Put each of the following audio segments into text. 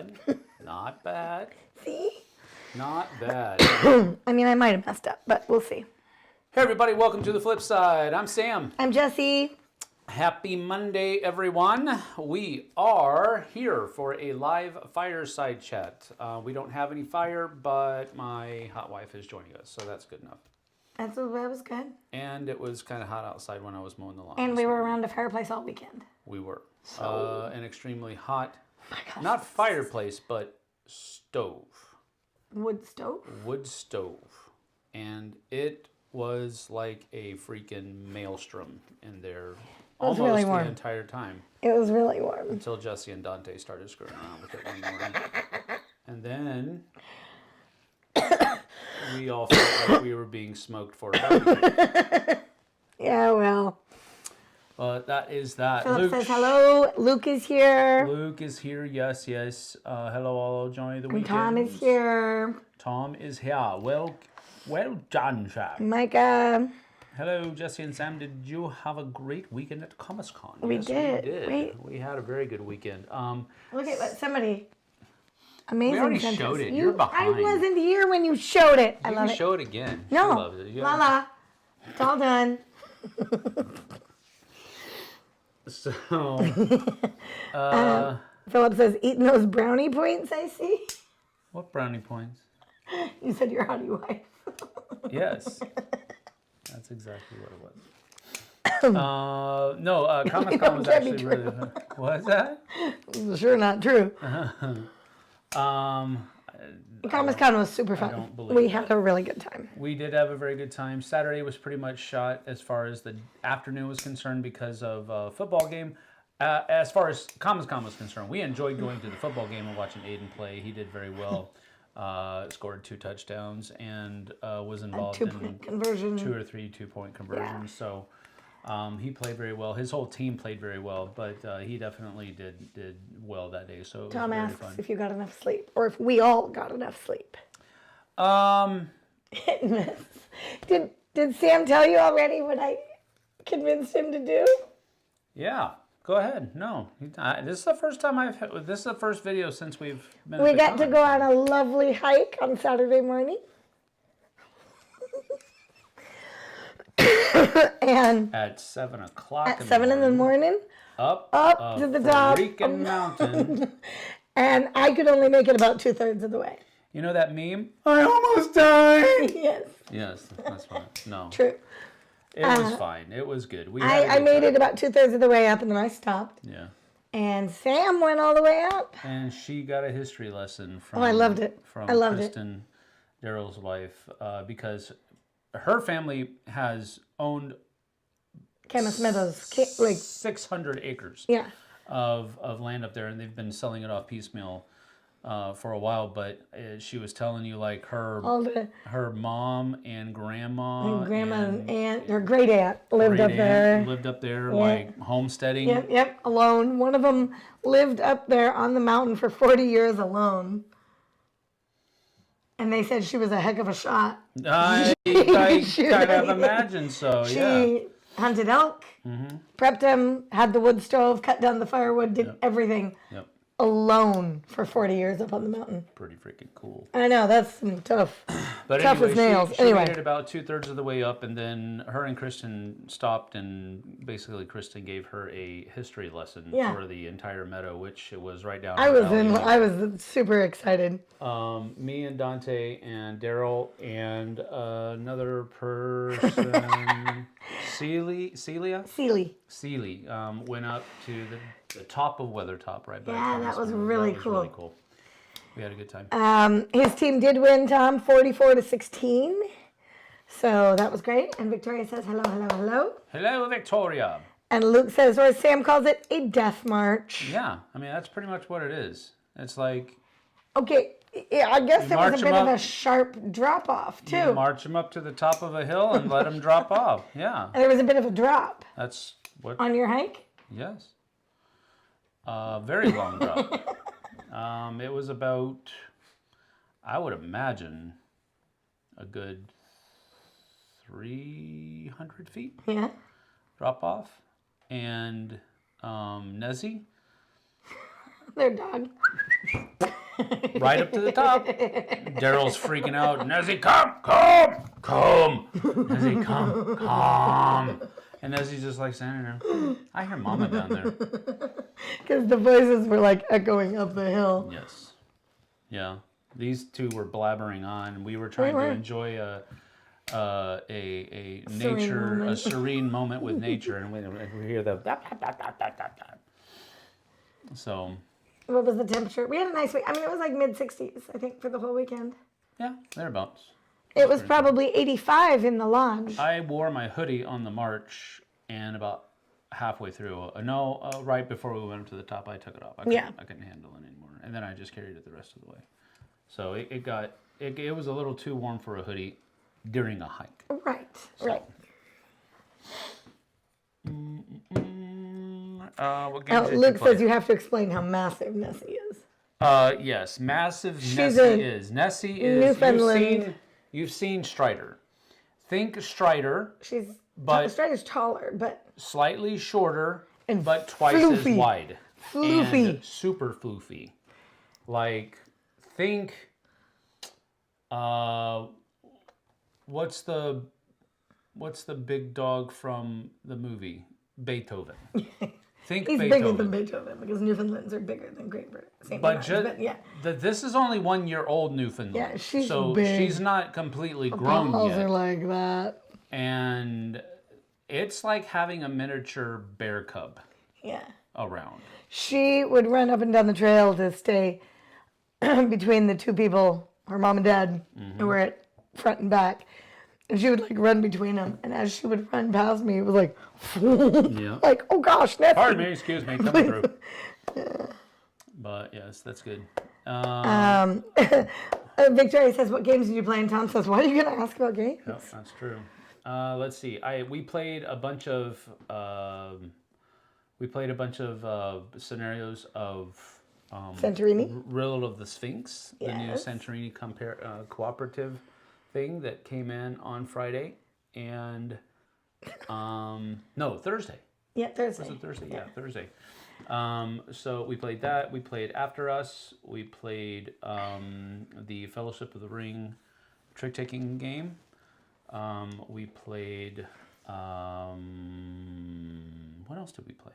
bad. Not bad. See? Not bad. I mean, I might have messed up, but we'll see. Hey everybody, welcome to the Flipside. I'm Sam. I'm Jessie. Happy Monday, everyone. We are here for a live fireside chat. We don't have any fire, but my hot wife is joining us, so that's good enough. That was good. And it was kind of hot outside when I was mowing the lawn. And we were around a fireplace all weekend. We were. So... an extremely hot, my gosh, not fireplace, but stove. Wood stove? Wood stove. And it was like a freaking maelstrom in there almost really warm. the entire time. It was really warm. Until Jessie and Dante started screwing around with it one morning. And then we all felt like we were being smoked for a barbecue. Yeah, well. But that is that. Philip Luke says hello. Luke is here. Luke is here. Yes, yes. Hello, all. Join the weekend. Tom is here. Tom is here. Well done, Sam. Micah. Hello, Jessie and Sam. Did you have a great weekend at Comic-Con? We Yes, did. We did. Wait. We had a very good weekend. Look at what somebody. Amazing. We already sentence. showed it. You're behind. I wasn't here when you showed it. I love You it. show it again. No. She loves it. Lala. It's all done. So, Philip says, eating those brownie points, I see. what brownie points? You said your hottie wife. Yes. That's exactly what it was. No, Comic-Con was Can't be actually really fun. What's that? Sure not true. Um, Comic-Con was super fun. don't believe We had a really good time. We did have a very good time. Saturday was pretty much shot as far as the afternoon was concerned because of a football game. As far as Comic-Con was concerned, we enjoyed going to the football game and watching Aiden play. He did very well. Scored 2 touchdowns and was involved in 2 or 3 2-point conversions. Yeah. So he played very well. His whole team played very well, but he definitely did well that day. So it was Tom very asks fun. if you got enough sleep, or if we all got enough sleep. Hit and miss. Did Sam tell you already what I convinced him to do? Yeah. Go ahead. No, this is the first time this is the first video since we've been. We got to go on a lovely hike on Saturday morning. And at 7 o'clock. At 7 in the morning. Up to the top. Freaking mountain. And I could only make it about 2/3 of the way. You know that meme? I almost died. Yes. Yes, that's fine. No. True. It was fine. It was good. I made it about 2/3 of the way up, and then I stopped. Yeah. And Sam went all the way up. And she got a history lesson from. I loved it. From I loved Kristen, Daryl's wife, because her family has owned Kenneth Meadows, 600 acres. Yeah. Of land up there, and they've been selling it off piecemeal for a while. But she was telling you like her mom and grandma and aunt, her great aunt lived up there, yeah. Like homesteading. Yep, alone. One of them lived up there on the mountain for 40 years alone. And they said she was a heck of a shot. I kind of imagine so. She hunted elk, prepped them, had the wood stove, cut down the firewood, did everything alone for 40 years up on the mountain. Pretty freaking cool. I know, that's tough. But tough anyway, as nails. She made it about 2/3 of the way up, and then her and Kristen stopped, and basically Kristen gave her a history lesson for the entire meadow, which it was right down. I was super excited. Me and Dante and Daryl and another person, Celia, went up to the top of Weathertop right back. Yeah, that was really cool. Really cool. We had a good time. His team did win, Tom, 44-16. So that was great. And Victoria says hello, hello, hello. Hello, Victoria. And Luke says, or Sam calls it, a death march. Yeah, I mean, that's pretty much what it is. It's like... Okay, yeah, I guess there was a bit of a sharp drop-off, too. You march them up to the top of a hill and let them drop off, yeah. And there was a bit of a drop. That's what... On your hike? Yes. Very long drop. It was about, I would imagine, a good 300 feet. Yeah. Drop off. And Nessie. Their dog. right up to the top. Daryl's freaking out. Nessie, come. Nessie, come. And Nessie's just like standing there. I hear Mama down there. Because the voices were like echoing up the hill. Yes. Yeah. These two were blabbering on. We were trying to enjoy a serene moment with nature, and we hear the. So. What was the temperature? We had a nice week. I mean, it was like mid-60s, I think, for the whole weekend. Yeah, thereabouts. It was probably 85 in the lodge. I wore my hoodie on the march, and about halfway through, right before we went up to the top, I took it off. I couldn't handle it anymore, and then I just carried it the rest of the way. So it was a little too warm for a hoodie during a hike. Right, right. What games did Luke you play? says you have to explain how massive Nessie is. Yes, massive She's Nessie is. Nessie is. Newfoundland. You've seen Strider. Think Strider. Strider's taller, but slightly shorter, and but twice floofy. as wide. Floofy. And super floofy. Like, think. What's the big dog from the movie Beethoven? Think He's Beethoven. bigger than Beethoven because Newfoundlands are bigger than Great Britain. This is only 1 year old Newfoundland. Yeah, she's so big. She's not completely grown Balls yet. are like that. And it's like having a miniature bear cub. Yeah. Around. She would run up and down the trail to stay between the two people, her mom and dad, who were at front and back. And she would like run between them. And as she would run past me, it was like, like, oh gosh, Nessie. Pardon me, excuse me, coming through. But yes, that's good. Victoria says, what games did you play? And Tom says, why are you going to ask about games? No, that's true. Let's see. We played a bunch of scenarios of Santorini? Riddle of the Sphinx, the new Yes. Santorini cooperative thing that came in on Friday, and Thursday. Yeah, Thursday. Was it Thursday? Yeah, Thursday. So we played that. We played After Us. We played the Fellowship of the Ring trick-taking game. We played... what else did we play?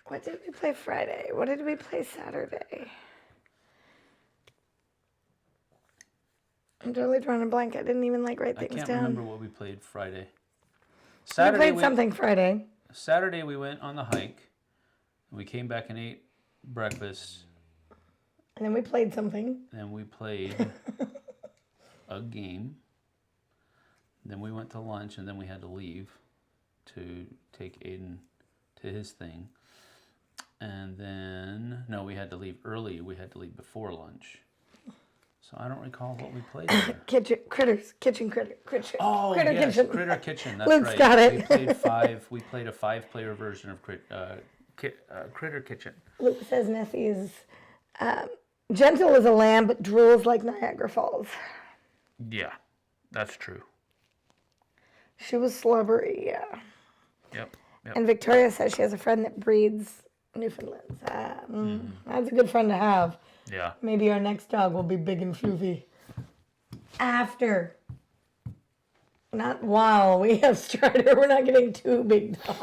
What did we play Friday? What did we play Saturday? I'm totally drawing a blank. I didn't even write things down. I can't remember what we played Friday. We played something Friday. Saturday we went on the hike. We came back and ate breakfast. And then we played something. Then we played a game. Then we went to lunch, and then we had to leave to take Aiden to his thing. And then, we had to leave early. We had to leave before lunch. So I don't recall what we played there. Kitchen Critter. Oh, Critter yes, Kitchen. Critter Kitchen. That's Luke's right. got it. We played a 5-player version of Critter Kitchen. Luke says Nessie is gentle as a lamb, but drools like Niagara Falls. Yeah, that's true. She was slobbery, yeah. Yep. And Victoria says she has a friend that breeds Newfoundlands. That's a good friend to have. Yeah. Maybe our next dog will be big and floofy. After. Not while we have Strider. We're not getting 2 big dogs.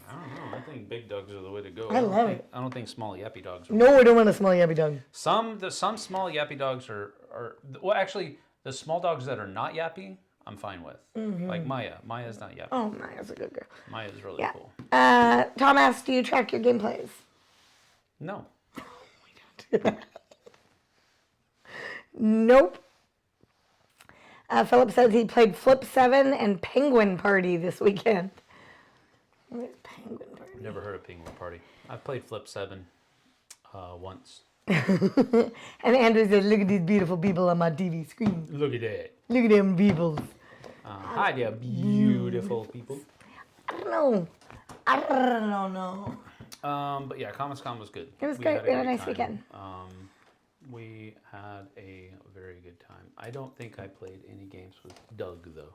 I don't know. I think big dogs are the way to go. I love it. I don't think small yappy dogs are. No, we don't want a small yappy dog. Some small yappy dogs are well, actually, the small dogs that are not yappy, I'm fine with. Like Maya. Maya's not yappy. Oh, Maya's a good girl. Maya's really cool. Tom asks, do you track your gameplays? No. We don't do that. Nope. Philip says he played Flip 7 and Penguin Party this weekend. What is Penguin Party? Never heard of Penguin Party. I've played Flip 7 once. And Andrew says, look at these beautiful people on my TV screen. Look at that. Look at them people. Hi there, beautiful people. I don't know. I don't know. But yeah, Comics-Con was good. It was great. We had a nice weekend. We had a very good time. I don't think I played any games with Doug, though.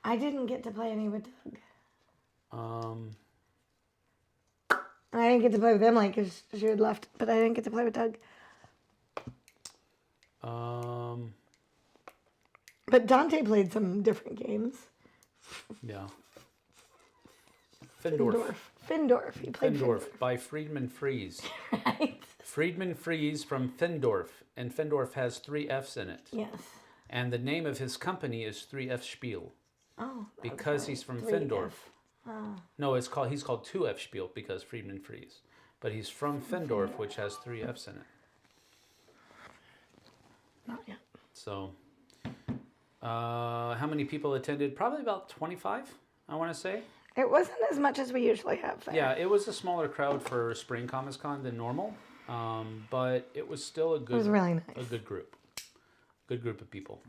I didn't get to play any with Doug. And I didn't get to play with Emily because she had left, but I didn't get to play with Doug. But Dante played some different games. Yeah. Findorf. He played Findorf by Friedman Freeze. Right. Friedman Freeze from Findorf, and Findorf has 3 F's in it. Yes. And the name of his company is 3F Spiel. Oh. Because he's from Findorf. Oh. No, he's called 2F Spiel because Friedman Freeze. But he's from Findorf, which has 3 F's in it. Not yet. So, how many people attended? Probably about 25, I want to say. It wasn't as much as we usually have there. Yeah, it was a smaller crowd for Spring Comics Con than normal, but it was still It was really nice. a good group. Good group of people.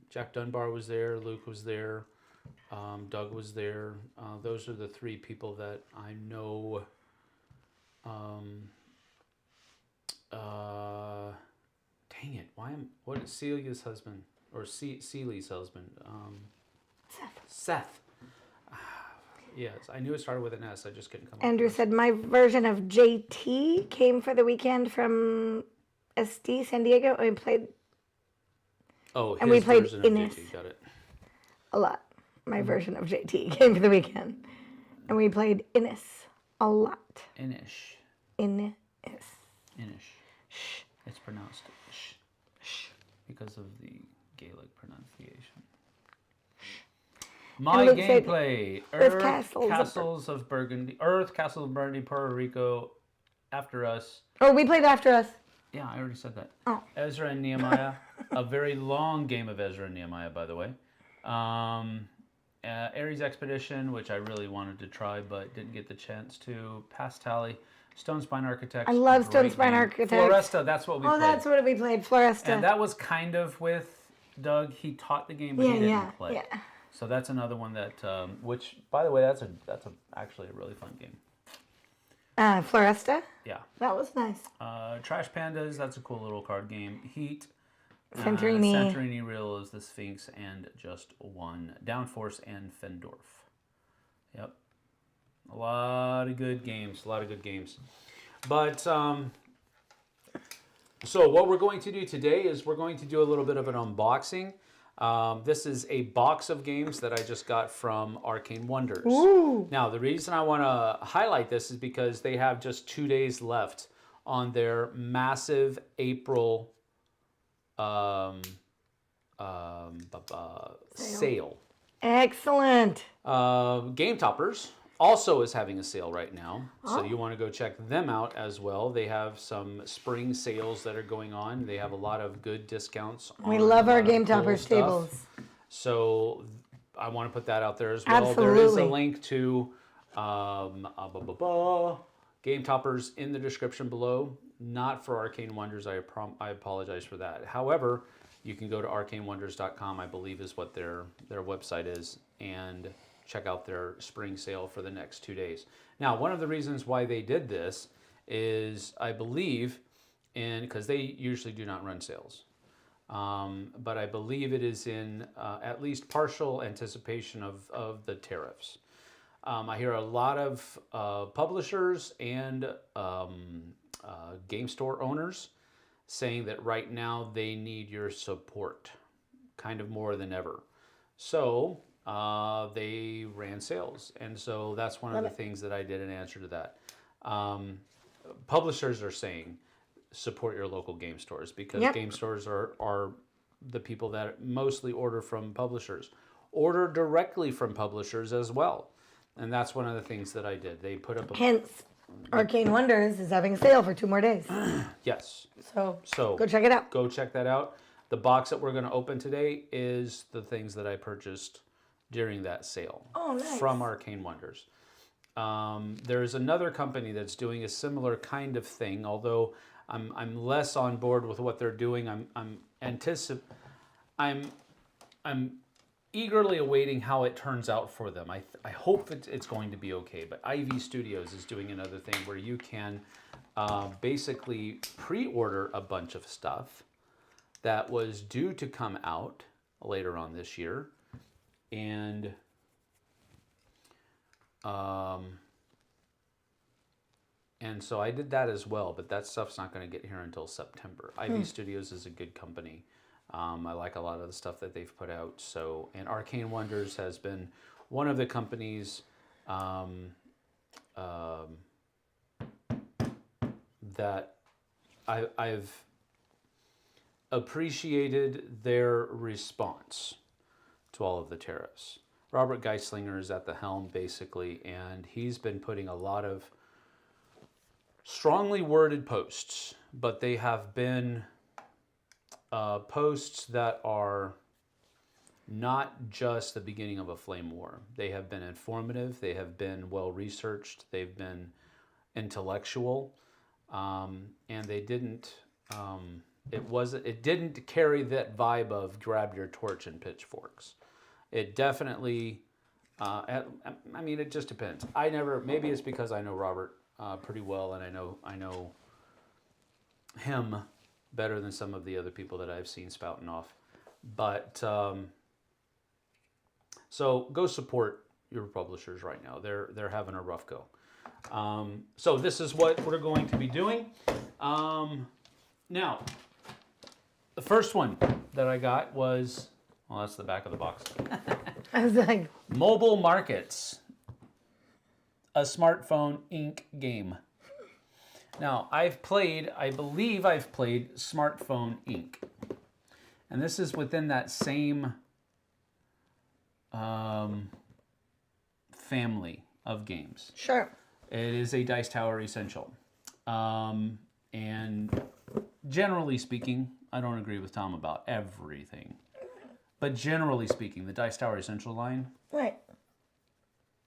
Jack Dunbar was there, Luke was there, Doug was there. Those are the 3 people that I know. Dang it! What is Celia's husband or Celia's husband? Seth. Yes, I knew it started with an S. I just couldn't come up Andrew with it. said my version of JT came for the weekend from SD San Diego. We played. Oh, and we his played version of Innis JT. Got it. a lot. My version of JT came for the weekend, and we played Innis a lot. Inish. Innis. Inish. Shh. It's pronounced shh. Shh. Because of the Gaelic pronunciation. My gameplay. Earth Castles of Burgundy. Earth Castles of Burgundy, Puerto Rico. After Us. Oh, we played After Us. Yeah, I already said that. Oh. Ezra and Nehemiah. A very long game of Ezra and Nehemiah, by the way. Ares Expedition, which I really wanted to try, but didn't get the chance to. Pass Tally. Stone Spine Architects. I love Stone Spine Architects. Floresta, that's what we played. Oh, that's what we played, Floresta. And that was kind of with Doug. He taught the game, but he didn't play. Yeah. So that's another one that, which, by the way, that's actually a really fun game. Floresta? Yeah. That was nice. Trash Pandas, that's a cool little card game. Heat. Santorini. Santorini Real is the Sphinx and Just One. Downforce and Findorf. Yep. A lot of good games. But, so what we're going to do today is we're going to do a little bit of an unboxing. This is a box of games that I just got from Arcane Wonders. Ooh. Now, the reason I want to highlight this is because they have just 2 days left on their massive April sale. Excellent. Game Toppers also is having a sale right now, so you want to go check them out as well. They have some spring sales that are going on. They have a lot of good discounts. We love our Game Toppers tables. So I want to put that out there as well. Absolutely. There is a link to Game Toppers in the description below. Not for Arcane Wonders. I apologize for that. However, you can go to arcanewonders.com, I believe is what their website is, and check out their spring sale for the next 2 days. Now, one of the reasons why they did this is, I believe, because they usually do not run sales, but I believe it is in at least partial anticipation of the tariffs. I hear a lot of publishers and game store owners saying that right now they need your support, kind of more than ever. So they ran sales, and so that's one of the things that I did in answer to that. Publishers are saying support your local game stores because game stores are the people that mostly order from publishers. Order directly from publishers as well, and that's one of the things that I did. They put up a... Hence, Arcane Wonders is having a sale for 2 more days. Yes. So go check it out. Go check that out. The box that we're going to open today is the things that I purchased during that sale from Arcane Wonders. There's another company that's doing a similar kind of thing, although I'm less on board with what they're doing. I'm eagerly awaiting how it turns out for them. I hope it's going to be okay. But Ivy Studios is doing another thing where you can basically pre-order a bunch of stuff that was due to come out later on this year, and And so I did that as well, but that stuff's not going to get here until September. Ivy Studios is a good company. I like a lot of the stuff that they've put out. So, and Arcane Wonders has been one of the companies that I've appreciated their response to all of the tariffs. Robert Geislinger is at the helm, basically, and he's been putting a lot of strongly worded posts, but they have been posts that are not just the beginning of a flame war. They have been informative, they have been well researched, they've been intellectual, and they didn't. It didn't carry that vibe of grab your torch and pitchforks. It definitely. I mean, it just depends. Maybe it's because I know Robert pretty well, and I know him better than some of the other people that I've seen spouting off. But so go support your publishers right now. They're having a rough go. So this is what we're going to be doing. Now, the first one that I got was, well, that's the back of the box. I was like, Mobile Markets, a smartphone ink game. Now, I believe I've played Smartphone Inc. And this is within that same family of games. sure. It is a Dice Tower essential. And generally speaking, I don't agree with Tom about everything. But generally speaking, the Dice Tower Essential line, Right.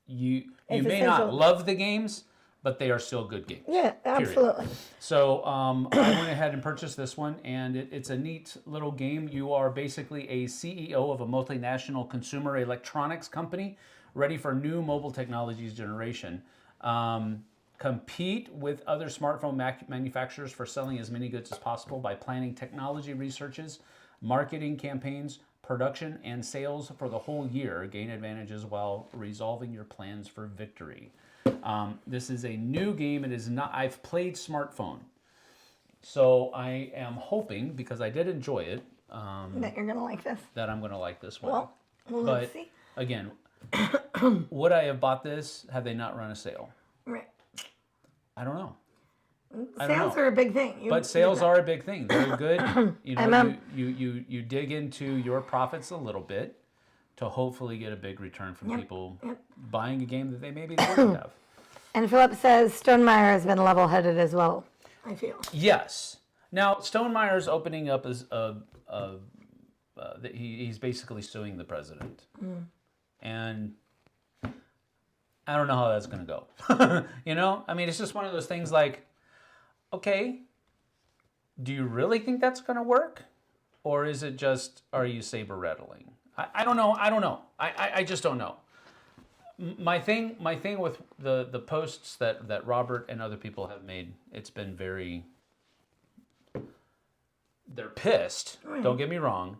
you It's may essential. not love the games, but they are still good games. Yeah, absolutely. So I went ahead and purchased this one, and it's a neat little game. You are basically a CEO of a multinational consumer electronics company ready for new mobile technologies generation. Compete with other smartphone manufacturers for selling as many goods as possible by planning technology researches, marketing campaigns, production, and sales for the whole year. Gain advantages while resolving your plans for victory. This is a new game. It is not. I've played Smartphone, so I am hoping, because I did enjoy it, That you're going to like this. that I'm going to like this one. Well, but let's see. again, would I have bought this had they not run a sale? Right. I don't know. Sales are a big thing. But sales are a big thing. They're good. You know, I'm, you dig into your profits a little bit to hopefully get a big return from people buying a game that they maybe wouldn't have. And Philip says Stonemeyer has been level-headed as well, I feel. Yes. Now, Stonemeyer's opening up as he's basically suing the president. And I don't know how that's going to go. You know? I mean, it's just one of those things like, okay, do you really think that's going to work? Or is it just, are you saber rattling? I don't know. I just don't know. My thing with the posts that Robert and other people have made, it's been very, they're pissed, don't get me wrong,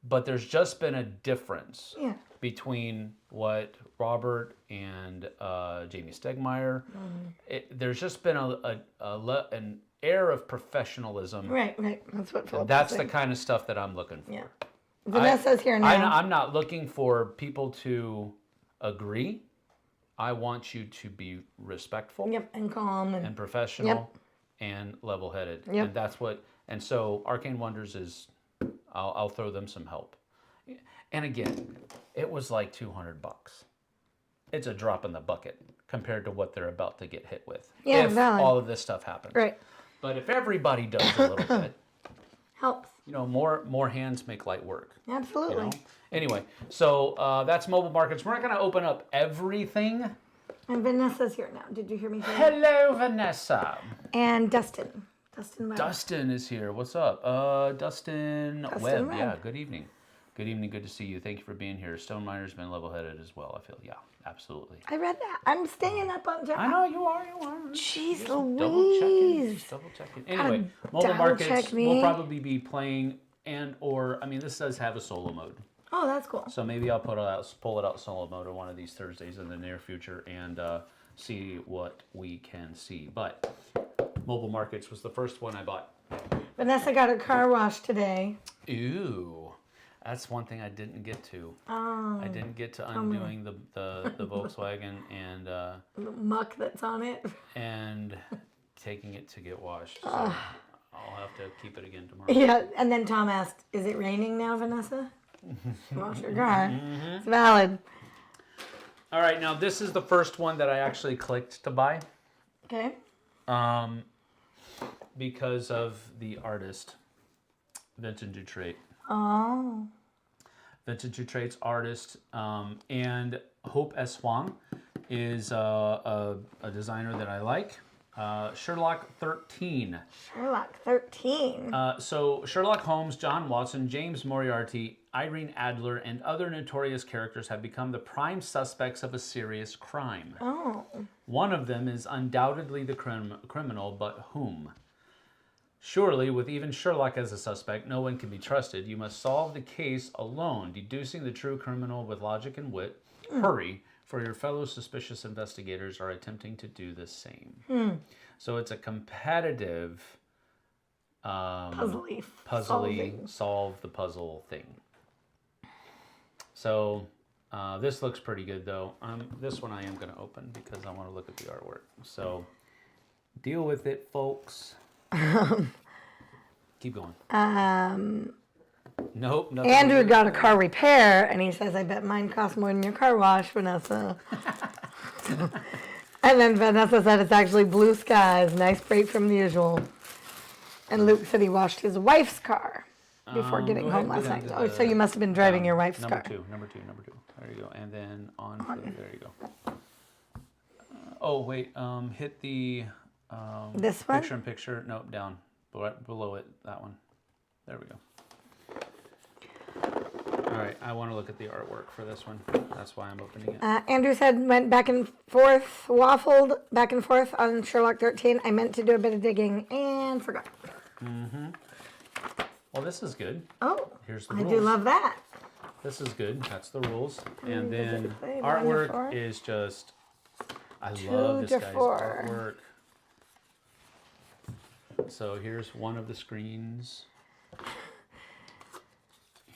but there's just been a difference between what Robert and Jamie Stegmaier, there's just been an air of professionalism. Right. That's what Philip That's was the saying. kind of stuff that I'm looking for. Yeah. Vanessa's here now. I'm not looking for people to agree. I want you to be respectful. Yep, and calm. And professional and level-headed. Yep. And that's what, and so Arcane Wonders is, I'll throw them some help. And again, it was like $200. It's a drop in the bucket compared to what they're about to get hit with. Yeah, if valid. all of this stuff happens. Right. But if everybody does a little bit, Helps. you know, more hands make light work. Absolutely. You know? Anyway, so that's Mobile Markets. We're not going to open up everything. And Vanessa's here now. Did you hear me say that? Hello, Vanessa. And Dustin. Dustin Webb. Dustin is here. What's up? Dustin Webb. Webb. Yeah, good evening. Good evening. Good to see you. Thank you for being here. Stonemeyer's been level-headed as well, I feel. Yeah, absolutely. I read that. I'm staying up on I know you are. Jeez Just Louise. double checking. Anyway, Mobile Markets double-check me. will probably be playing this does have a solo mode. Oh, that's cool. So maybe I'll pull it out solo mode on one of these Thursdays in the near future and see what we can see. But Mobile Markets was the first one I bought. Vanessa got her car washed today. Ooh, that's one thing I didn't get to. Oh. I didn't get to undoing the Volkswagen and The muck that's on it. and taking it to get washed. So I'll have to keep it again tomorrow. Yeah, and then Tom asked, "Is it raining now, Vanessa?" Wash your car. It's valid. All right, now this is the first one that I actually clicked to buy. Okay. Because of the artist, Vincent Dutrait. Oh. Vincent Dutrait's artist, and Hope S. Huang is a designer that I like. Sherlock 13. Sherlock 13. So Sherlock Holmes, John Watson, James Moriarty, Irene Adler, and other notorious characters have become the prime suspects of a serious crime. Oh. One of them is undoubtedly the criminal, but whom? Surely, with even Sherlock as a suspect, no one can be trusted. You must solve the case alone, deducing the true criminal with logic and wit. Hurry, for your fellow suspicious investigators are attempting to do the same. So it's a competitive Puzzly. solve the puzzle thing. So this looks pretty good, though. This one I am going to open because I want to look at the artwork. So deal with it, folks. Keep going. Nope. Nothing. Andrew got a car repair, and he says, "I bet mine costs more than your car wash, Vanessa." And then Vanessa said it's actually blue skies, nice break from the usual. And Luke said he washed his wife's car before getting home last night. Oh, so you must have been driving your wife's car. Number two. There you go. And then there you go. Oh, wait. Hit the This one? Picture. Nope, down. Below it. That one. There we go. All right. I want to look at the artwork for this one. That's why I'm opening it. Andrew said went back and forth, waffled back and forth on Sherlock 13. I meant to do a bit of digging and forgot. Well, this is good. Oh, Here's the I rules. do love that. This is good. That's the rules. And does it then say artwork 1 to 4? is just, I 2 love this to guy's 4. artwork. So here's one of the screens.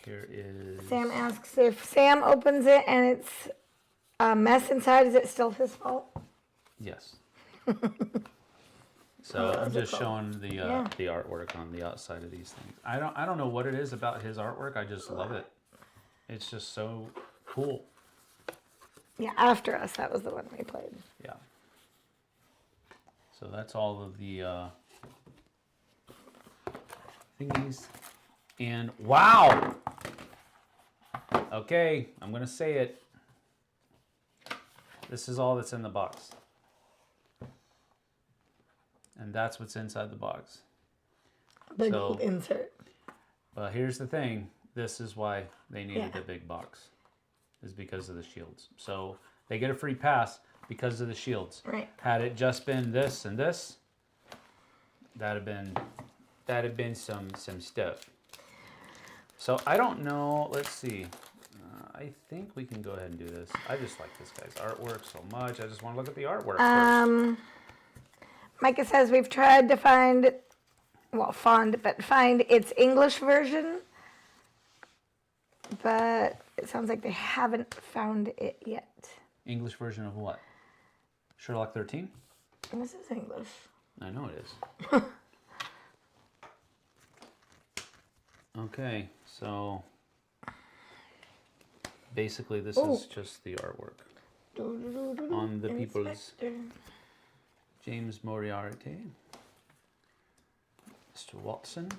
Here is... Sam asks if Sam opens it and it's a mess inside, is it still his fault? Yes. So I'm just showing the artwork on the outside of these things. I don't know what it is about his artwork. I just love it. It's just so cool. Yeah, After Us, that was the one we played. Yeah. So that's all of the thingies. And wow! Okay, I'm going to say it. This is all that's in the box. And that's what's inside the box. Big old insert. But here's the thing. This is why they needed the big box. Is because of the shields. So they get a free pass because of the shields. Right. Had it just been this and this, that'd have been some stuff. So I don't know. Let's see. I think we can go ahead and do this. I just like this guy's artwork so much. I just want to look at the artwork first. Micah says we've tried to find its English version, but it sounds like they haven't found it yet. English version of what? Sherlock 13? This is English. I know it is. Okay, so basically this is just the artwork on the people's James Moriarty, Mr. Watson,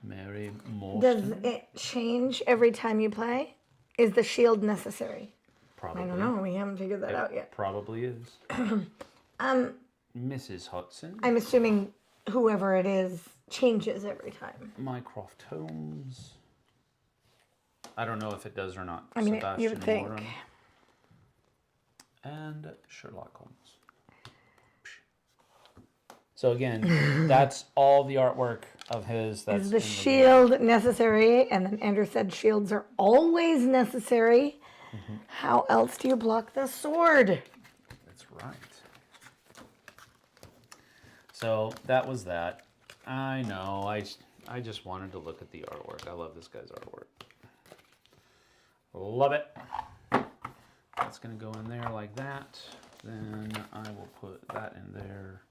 Mary Morstan. Does it change every time you play? Is the shield necessary? Probably. I don't know. We haven't figured that out yet. Probably is. Mrs. Hudson. I'm assuming whoever it is changes every time. Mycroft Holmes. I don't know if it does or not. I mean, Sebastian you would think. Moran. And Sherlock Holmes. So again, that's all the artwork of his. That's Is the shield necessary? And then Andrew said shields are always necessary. How else do you block the sword? That's right. So that was that. I know. I just wanted to look at the artwork. I love this guy's artwork. Love it. That's going to go in there like that. Then I will put that in there,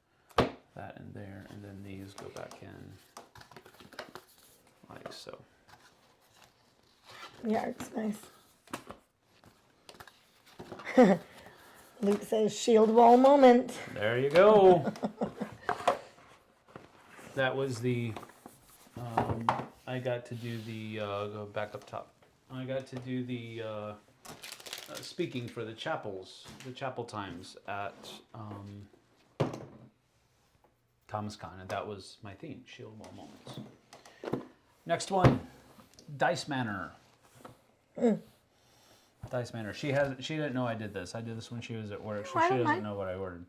that in there, and then these go back in like so. Yeah, it's nice. Luke says shield wall moment. There you go. That was the, I got to do the, go back up top. I got to do the speaking for the chapel times at Thomas Con, and that was my theme, shield wall moments. Next one, Dice Manor. Dice Manor. She didn't know I did this. I did this when she was at work, so she doesn't know what I ordered.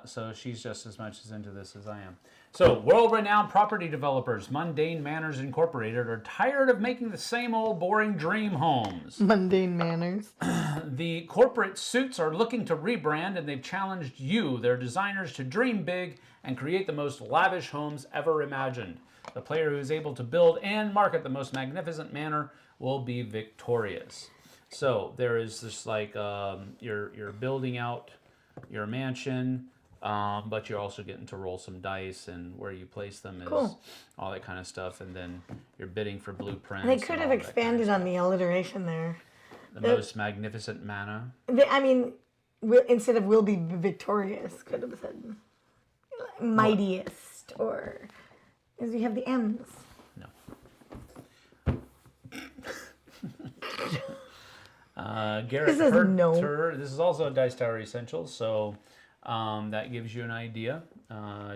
So she's just as much as into this as I am. So, world-renowned property developers, Mundane Manors Incorporated, are tired of making the same old boring dream homes. Mundane manners. The corporate suits are looking to rebrand, and they've challenged you, their designers, to dream big and create the most lavish homes ever imagined. The player who is able to build and market the most magnificent manor will be victorious. So there is this like you're building out your mansion, but you're also getting to roll some dice, and where you place them is all that kind of stuff, and then you're bidding for blueprints. They could have expanded on the alliteration there. The most magnificent manor. I mean, instead of "will be victorious," could have said "mightiest," or as you have the M's. No. Garrett Herter. This is also a Dice Tower Essentials, so that gives you an idea.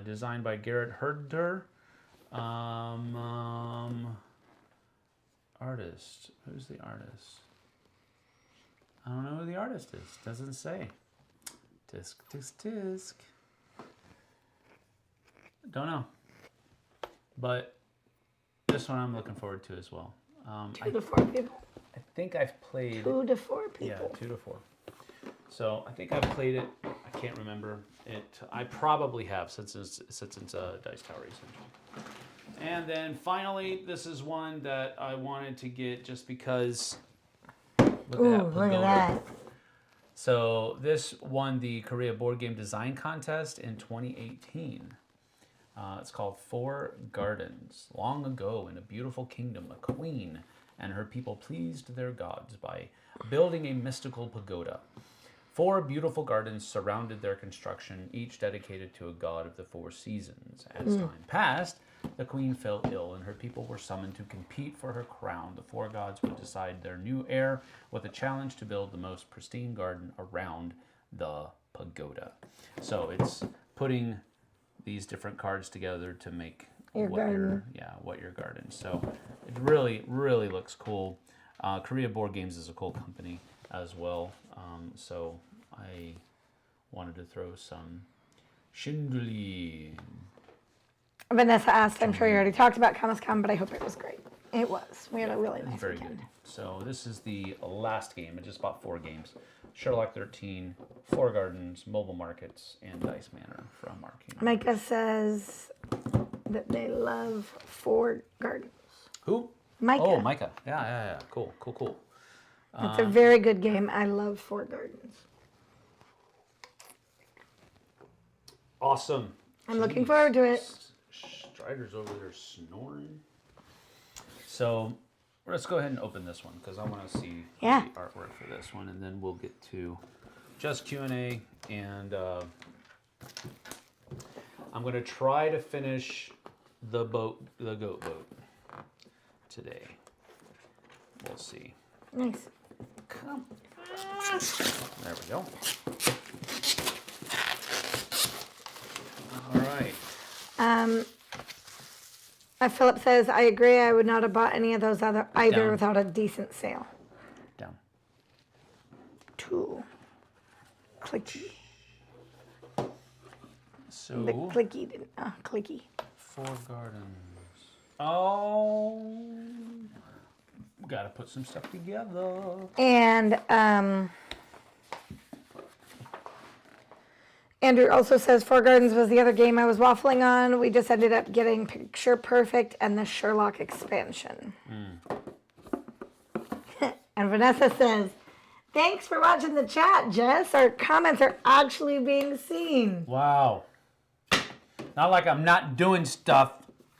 Designed by Garrett Herter. Artist. Who's the artist? I don't know who the artist is. Doesn't say. Disc. Don't know. But this one I'm looking forward to as well. 2 to 4 people. I think I've played 2 to 4 people. Yeah, 2 to 4. So I think I've played it. I can't remember it. I probably have since it's a Dice Tower Essential. And then finally, this is one that I wanted to get just because. Look at that. So this won the Korea Board Game Design Contest in 2018. It's called Four Gardens. Long ago, in a beautiful kingdom, a queen and her people pleased their gods by building a mystical pagoda. 4 beautiful gardens surrounded their construction, each dedicated to a god of the 4 seasons. As time passed, the queen fell ill, and her people were summoned to compete for her crown. The 4 gods would decide their new heir with a challenge to build the most pristine garden around the pagoda. So it's putting these different cards together to make what your garden. So it really looks cool. Korea Board Games is a cool company as well. So I wanted to throw some Shinduli. Vanessa asked, I'm sure you already talked about Comic-Con, but I hope it was great. It was. We had a really nice very weekend. good. So this is the last game. I just bought 4 games. Sherlock 13, Four Gardens, Mobile Markets, and Dice Manor from Marking. Micah says that they love Four Gardens. Who? Micah. Oh, Micah. Yeah. Cool. It's a very good game. I love Four Gardens. Awesome. I'm looking forward to it. Strider's over there snoring. So let's go ahead and open this one because I want to see the artwork for this one, and then we'll get to just Q&A, and I'm going to try to finish the goat boat today. We'll see. Nice. Come. There we go. All right. Philip says, I agree. I would not have bought any of those either without a decent sale. Down. 2. Clicky. So The clicky didn't. Clicky. Four Gardens. Oh, Gotta put some stuff together. And Andrew also says Four Gardens was the other game I was waffling on. We just ended up getting Picture Perfect and the Sherlock expansion. And Vanessa says, thanks for watching the chat, Jess. Our comments are actually being seen. Wow. Not like I'm not doing stuff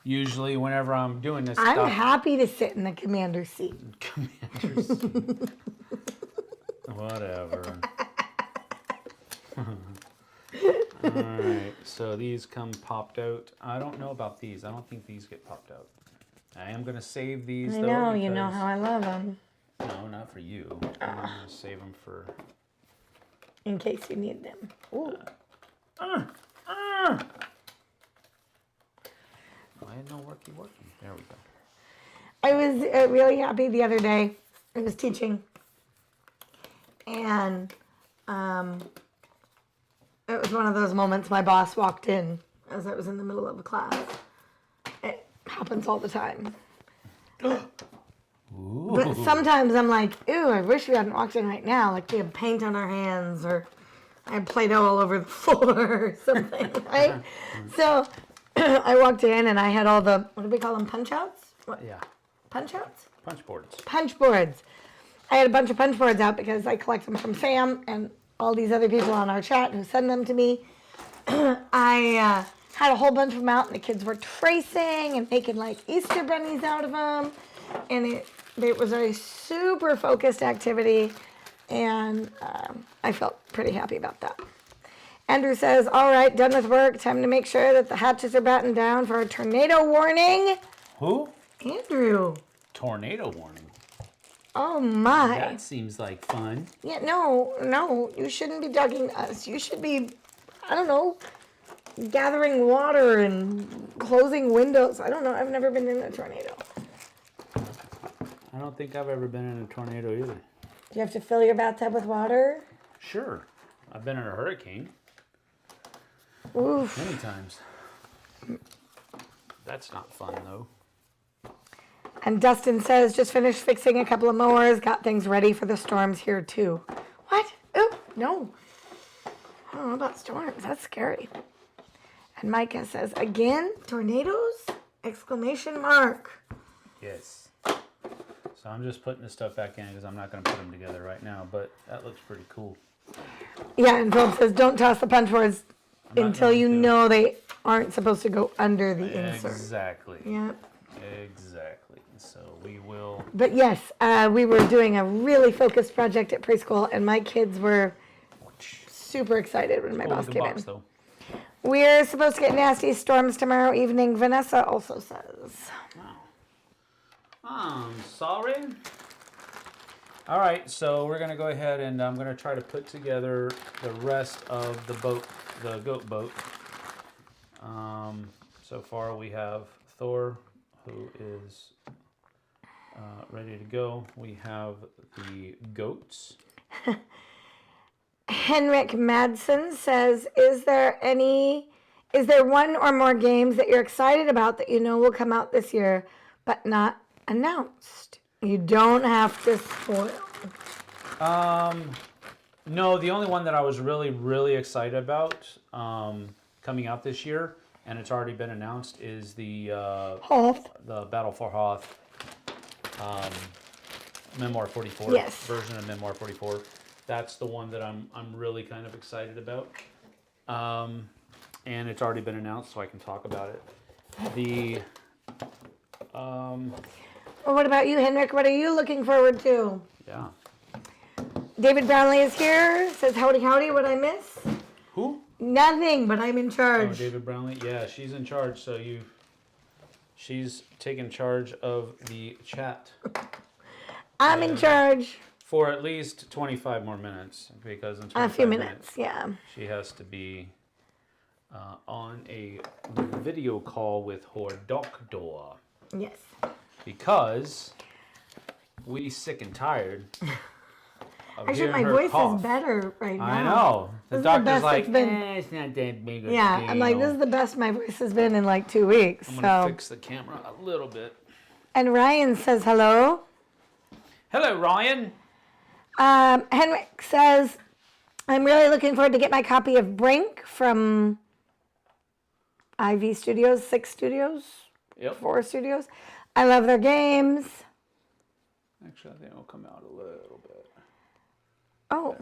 usually whenever I'm doing this stuff. I'm happy to sit in the commander's seat. Commander's seat. Whatever. Alright, so these come popped out. I don't know about these. I don't think these get popped out. I am going to save these, I though. know, you know how I love them. No, not for you. I'm going to save them for... In case you need them. Ooh. I had no working. There we go. I was really happy the other day. I was teaching. And it was one of those moments my boss walked in as I was in the middle of a class. It happens all the time. Ooh. But sometimes I'm like, ew, I wish we hadn't walked in right now. Like we have paint on our hands or I had Play-Doh all over the floor or something, right? So I walked in and I had all the, what do we call them, punch-outs? What? Yeah. Punch-outs? Punch boards. Punch boards. I had a bunch of punch boards out because I collect them from Sam and all these other people on our chat who send them to me. I had a whole bunch of them out and the kids were tracing and making like Easter bunnies out of them. And it was a super focused activity and I felt pretty happy about that. Andrew says, all right, done with work. Time to make sure that the hatches are battened down for a tornado warning. Who? Andrew. Tornado warning. Oh my. That seems like fun. Yeah, no, you shouldn't be talking to us. You should be, I don't know, gathering water and closing windows. I don't know, I've never been in a tornado. I don't think I've ever been in a tornado either. Do you have to fill your bathtub with water? Sure. I've been in a hurricane. Oof. Many times. That's not fun, though. And Dustin says, just finished fixing a couple of mowers, got things ready for the storms here too. What? Oh, no. I don't know about storms. That's scary. And Micah says, again, tornadoes? Exclamation mark. Yes. So I'm just putting this stuff back in because I'm not going to put them together right now, but that looks pretty cool. Yeah, and Philip says, don't toss the punch boards not until going you to. know they aren't supposed to go under the insert. Exactly. Yep. Exactly. So we will... But yes, we were doing a really focused project at preschool, and my kids were super excited when my boss came in. Though. We're supposed to get nasty storms tomorrow evening, Vanessa also says. I'm sorry. All right, so we're going to go ahead and I'm going to try to put together the rest of the boat, the goat boat. So far we have Thor, who is ready to go. We have the goats. Henrik Madsen says, is there one or more games that you're excited about that you know will come out this year, but not announced? You don't have to spoil. No, the only one that I was really excited about coming out this year, and it's already been announced, is the Hoth. the Battle for Hoth Memoir 44 Yes. version of Memoir 44. That's the one that I'm really kind of excited about, and it's already been announced, so I can talk about it. The Well, what about you, Henrik? What are you looking forward to? yeah. David Brownlee is here. Says, howdy, howdy. What I miss? Who? Nothing, but I'm in Oh, charge. David Brownlee. Yeah, she's in charge. So she's taken charge of the chat. I'm in charge. For at least 25 more minutes, because in 25 A few minutes, yeah. she has to be on a video call with her doctor. Yes. Because we sick and tired of Actually, hearing my her voice cough. is better right now. I know. The This is the doctor's best like, it's been. it's not that big of a Yeah, deal. I'm like, this is the best my voice has been in like 2 weeks. I'm going to So. fix the camera a little bit. And Ryan says hello. Hello, Ryan. Henrik says, I'm really looking forward to get my copy of Brink from IV Studios, 6 Studios, 4 Studios. I love their games. Actually, I think it'll come out a little bit. Oh.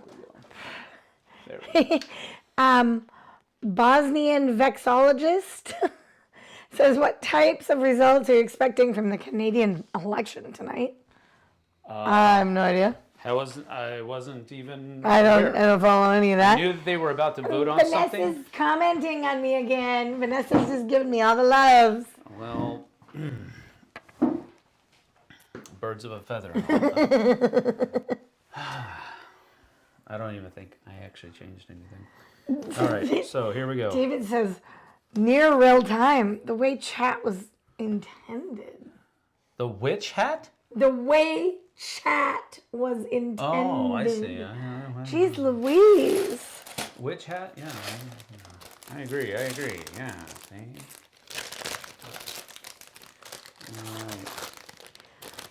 There we go. Bosnian vexologist says, what types of results are you expecting from the Canadian election tonight? I have no idea. I wasn't even. I don't follow any of that. I knew that they were about to vote on Vanessa's something. commenting on me again. Vanessa's just giving me all the loves. Well, birds of a feather. I don't even think I actually changed anything. All right, so here we go. David says, near real time, the way chat was intended. The witch hat? The way chat was intended. Oh, I see. Jeez Louise. Witch hat? Yeah. I agree. Yeah. See?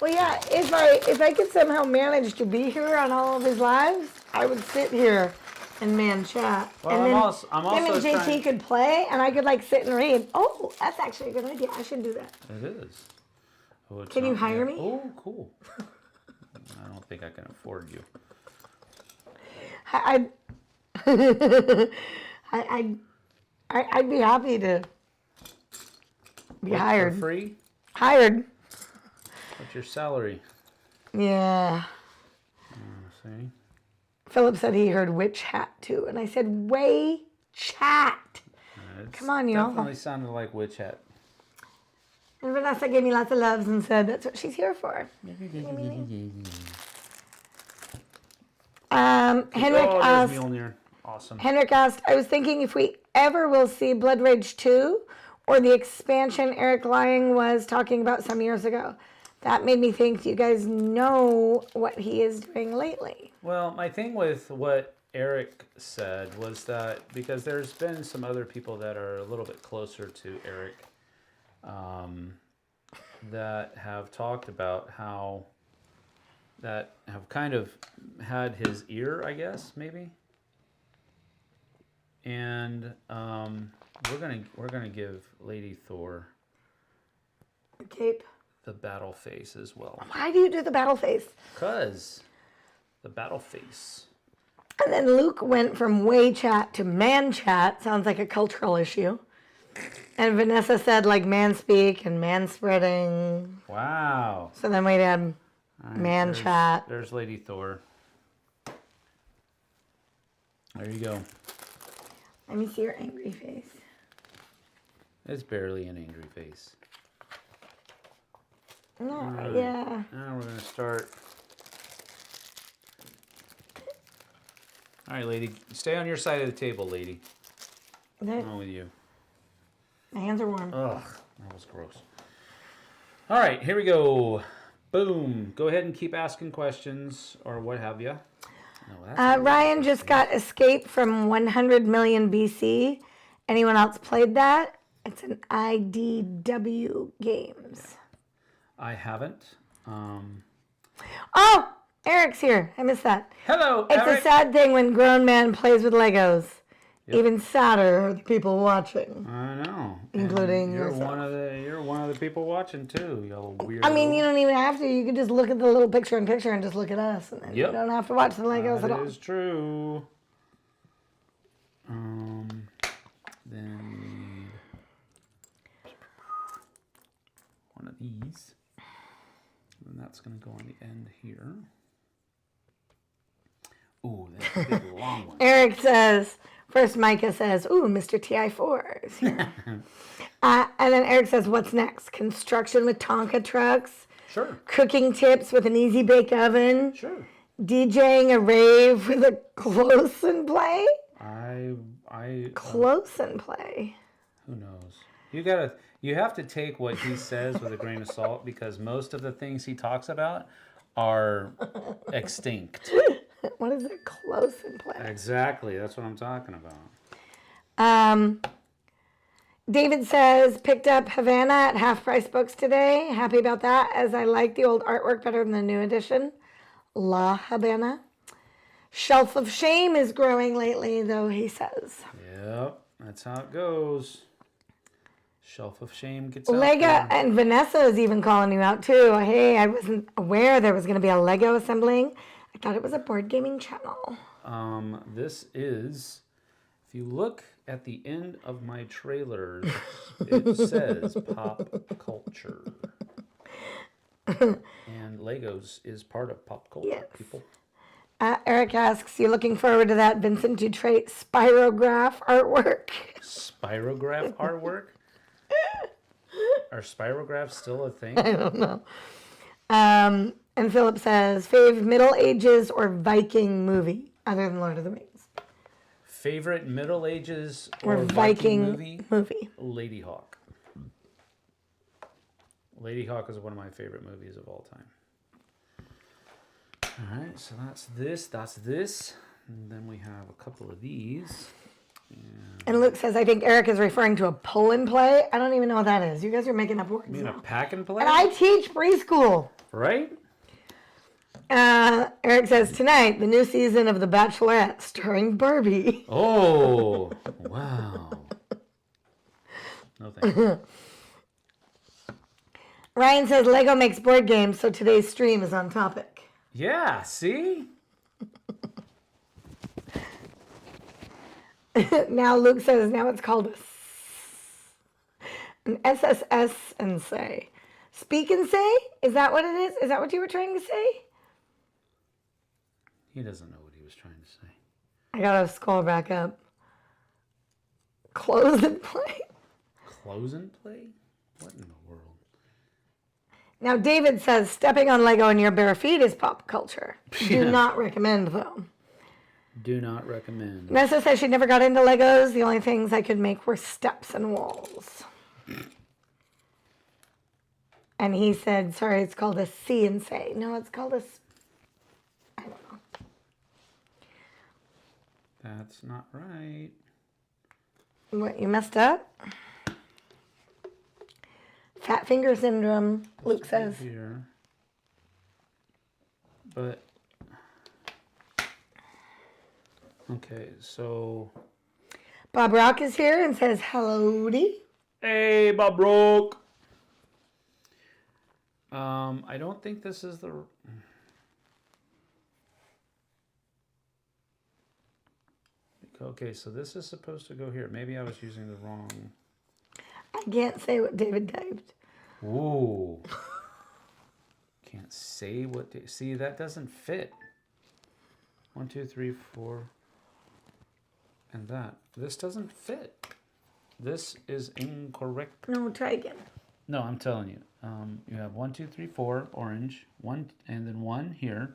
Well, yeah, if I could somehow manage to be here on all of his lives, I would sit here and man chat. Well, and I'm him also and JT trying... could play, and I could like sit and read. Oh, that's actually a good idea. I should do that. It is. Oh, Can you hire me? Oh, cool. I don't think I can afford you. I'd be happy to be hired. For free? Hired. What's your salary? Yeah. See? Philip said he heard witch hat too, and I said way chat. Come on, y'all. Definitely sounded like witch hat. And Vanessa gave me lots of loves and said that's what she's here for. Henrik asked. Mjolnir. Awesome. Henrik asked, I was thinking if we ever will see Blood Rage 2 or the expansion Eric Lying was talking about some years ago. That made me think, do you guys know what he is doing lately? Well, my thing with what Eric said was that because there's been some other people that are a little bit closer to Eric that have talked about how that have kind of had his ear, I guess, maybe. And we're gonna give Lady Thor The cape. the battle face as well. Why do you do the battle face? Cause the battle face. And then Luke went from way chat to man chat. Sounds like a cultural issue. And Vanessa said like man speak and man spreading. Wow. So then we'd add man chat. There's Lady Thor. There you go. Let me see your angry face. It's barely an angry face. No, yeah. Now we're going to start. All right, lady. Stay on your side of the table, lady. What's wrong with you? My hands are warm. Ugh, that was gross. All right, here we go. Boom. Go ahead and keep asking questions or what have you. Ryan just got Escape from 100 Million BC. Anyone else played that? It's an IDW Games. I haven't. Oh, Eric's here. I missed that. Hello, It's Eric. a sad thing when grown man plays with Legos. Yep. Even sadder are the people watching. I know. Including you're yourself. You're one of the people watching too, you little weirdo. I mean, you don't even have to. You could just look at the little picture-in-picture and just look at us. And then you don't have to watch the Legos at all. That is true. Then we need one of these. And that's going to go on the end here. Ooh, that's a big long one. Eric says, first Micah says, ooh, Mr. TI4 is here. And then Eric says, what's next? Construction with Tonka trucks? Sure. Cooking tips with an easy bake oven? Sure. DJing a rave with a close and play? Close and play. Who knows? You have to take what he says with a grain of salt because most of the things he talks about are extinct. What is it? Close and play. Exactly. That's what I'm talking about. David says, picked up Havana at Half Price Books today. Happy about that, as I like the old artwork better than the new edition. La Habana. Shelf of Shame is growing lately, though, he says. Yep, that's how it goes. Shelf of Shame gets out Lego, there. and Vanessa is even calling you out, too. Hey, I wasn't aware there was going to be a Lego assembling. I thought it was a board gaming channel. This is, if you look at the end of my trailers, it says pop culture. And Legos is part of pop culture, Yes. people. Eric asks, you looking forward to that Vincent Dutrait spirograph artwork? Spirograph artwork? Are spirographs still a thing? I don't know. And Philip says, fave Middle Ages or Viking movie, other than Lord of the Rings. Favorite Middle Ages Or Viking movie. Lady Hawk. Lady Hawk is one of my favorite movies of all time. All right, so that's this. And then we have a couple of these. And Luke says, I think Eric is referring to a pull and play. I don't even know what that is. You guys are making up words. You mean a now. pack and play? And I teach preschool. Right? Eric says, tonight, the new season of The Bachelorette starring Barbie. Oh, wow. No thank you. Ryan says, Lego makes board games, so today's stream is on topic. Yeah, see? Now Luke says, now it's called an SSS and say. Speak and say? Is that what it is? Is that what you were trying to say? He doesn't know what he was trying to say. I gotta scroll back up. Close and play. Close and play? What in the world? Now David says, stepping on Lego in your bare feet is pop culture. Yeah. Do not recommend though. Do not recommend. Nessa says she never got into Legos. The only things I could make were steps and walls. And he said, sorry, it's called a see and say. No, it's called I don't know. That's not right. What, you messed up? Fat finger syndrome, Luke says. Here. But okay, so Bob Rock is here and says, hello-de. hey, Bob Rock. I don't think this is the. Okay, so this is supposed to go here. Maybe I was using the wrong. I can't say what David typed. Ooh. Can't say what. See, that doesn't fit. 1, 2, 3, 4. And that. This doesn't fit. This is incorrect. No, try again. No, I'm telling you. You have 1, 2, 3, 4, orange, 1, and then 1 here.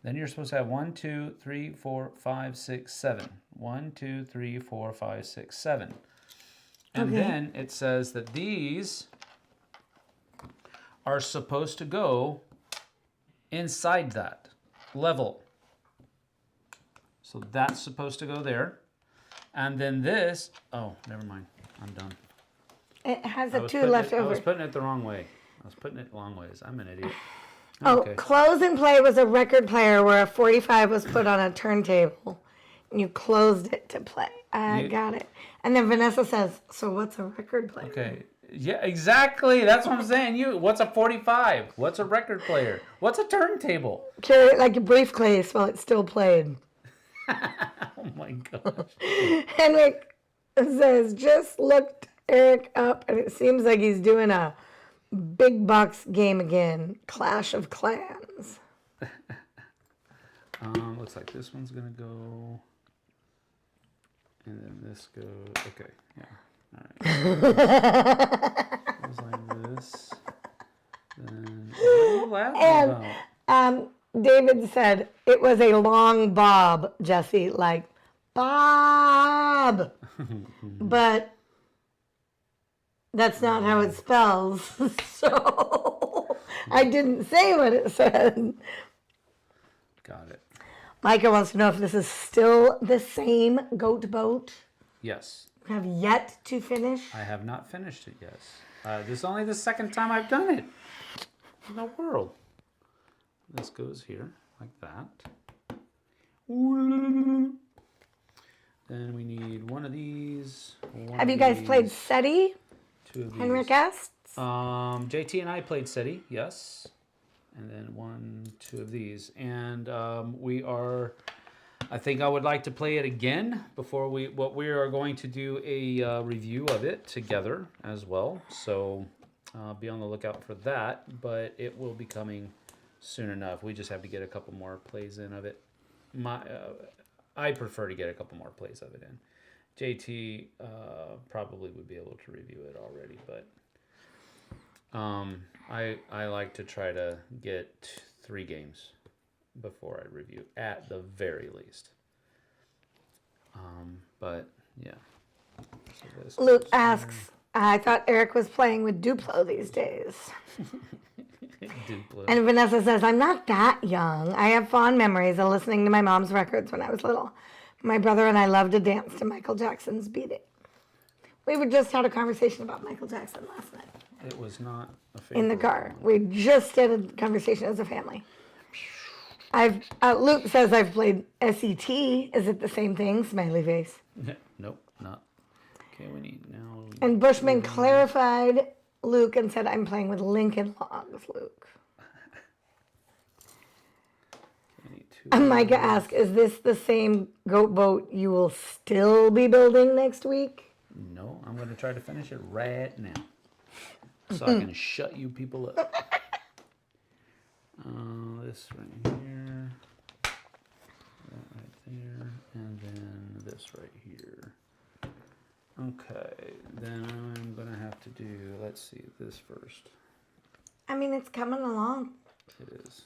Then you're supposed to have 1, 2, 3, 4, 5, 6, 7. 1, 2, 3, 4, 5, 6, 7. And Okay. then it says that these are supposed to go inside that level. So that's supposed to go there. And then this, oh, never mind. I'm done. It has I a was 2 putting left it, I over. was putting it the wrong way. I was putting it long ways. I'm an idiot. Oh, Okay. close and play was a record player where a 45 was put on a turntable. And you closed it to play. I got it. And then Vanessa says, so what's a record player? Okay. Yeah, exactly. That's what I'm saying. What's a 45? What's a record player? What's a turntable? Carry it like a briefcase while it's still played. Oh my gosh. Henrik says, just looked Eric up and it seems like he's doing a big box game again. Clash of Clans. Looks like this one's gonna go, and then this goes. Okay, yeah. All right. Goes like this. Then what are you laughing about? David said it was a long bob, Jessie, like Bob. But that's not how it spells. So I didn't say what it said. Got it. Micah wants to know if this is still the same goat boat. Yes. You have yet to finish. I have not finished it yet. This is only the second time I've done it. In the world. This goes here. like that. Then we need one of these. Have you guys played SETI? Two of these. Henrik asks. JT and I played SETI, yes. And then two of these. And I think I would like to play it again before we are going to do a review of it together as well. So be on the lookout for that, but it will be coming soon enough. We just have to get a couple more plays in of it. I prefer to get a couple more plays of it in. JT probably would be able to review it already, but I like to try to get 3 games before I review, at the very least. But yeah. So Luke asks, I thought Eric was playing with Duplo these days. Duplo. And Vanessa says, I'm not that young. I have fond memories of listening to my mom's records when I was little. My brother and I loved to dance to Michael Jackson's Beat It. We were just had a conversation about Michael Jackson last night. It was not a favorite. In the car. We just had a conversation as a family. Luke says I've played SET. Is it the same thing? Smiley face. Nope, not. Okay, we need now. And Bushman clarified Luke and said, I'm playing with Lincoln Logs, Luke. And Micah asked, is this the same goat boat you will still be building next week? No, I'm going to try to finish it right now. So I can shut you people up. This right here. That right there. And then this right here. Okay, then I'm going to have to do, let's see, this first. I mean, it's coming along. It is.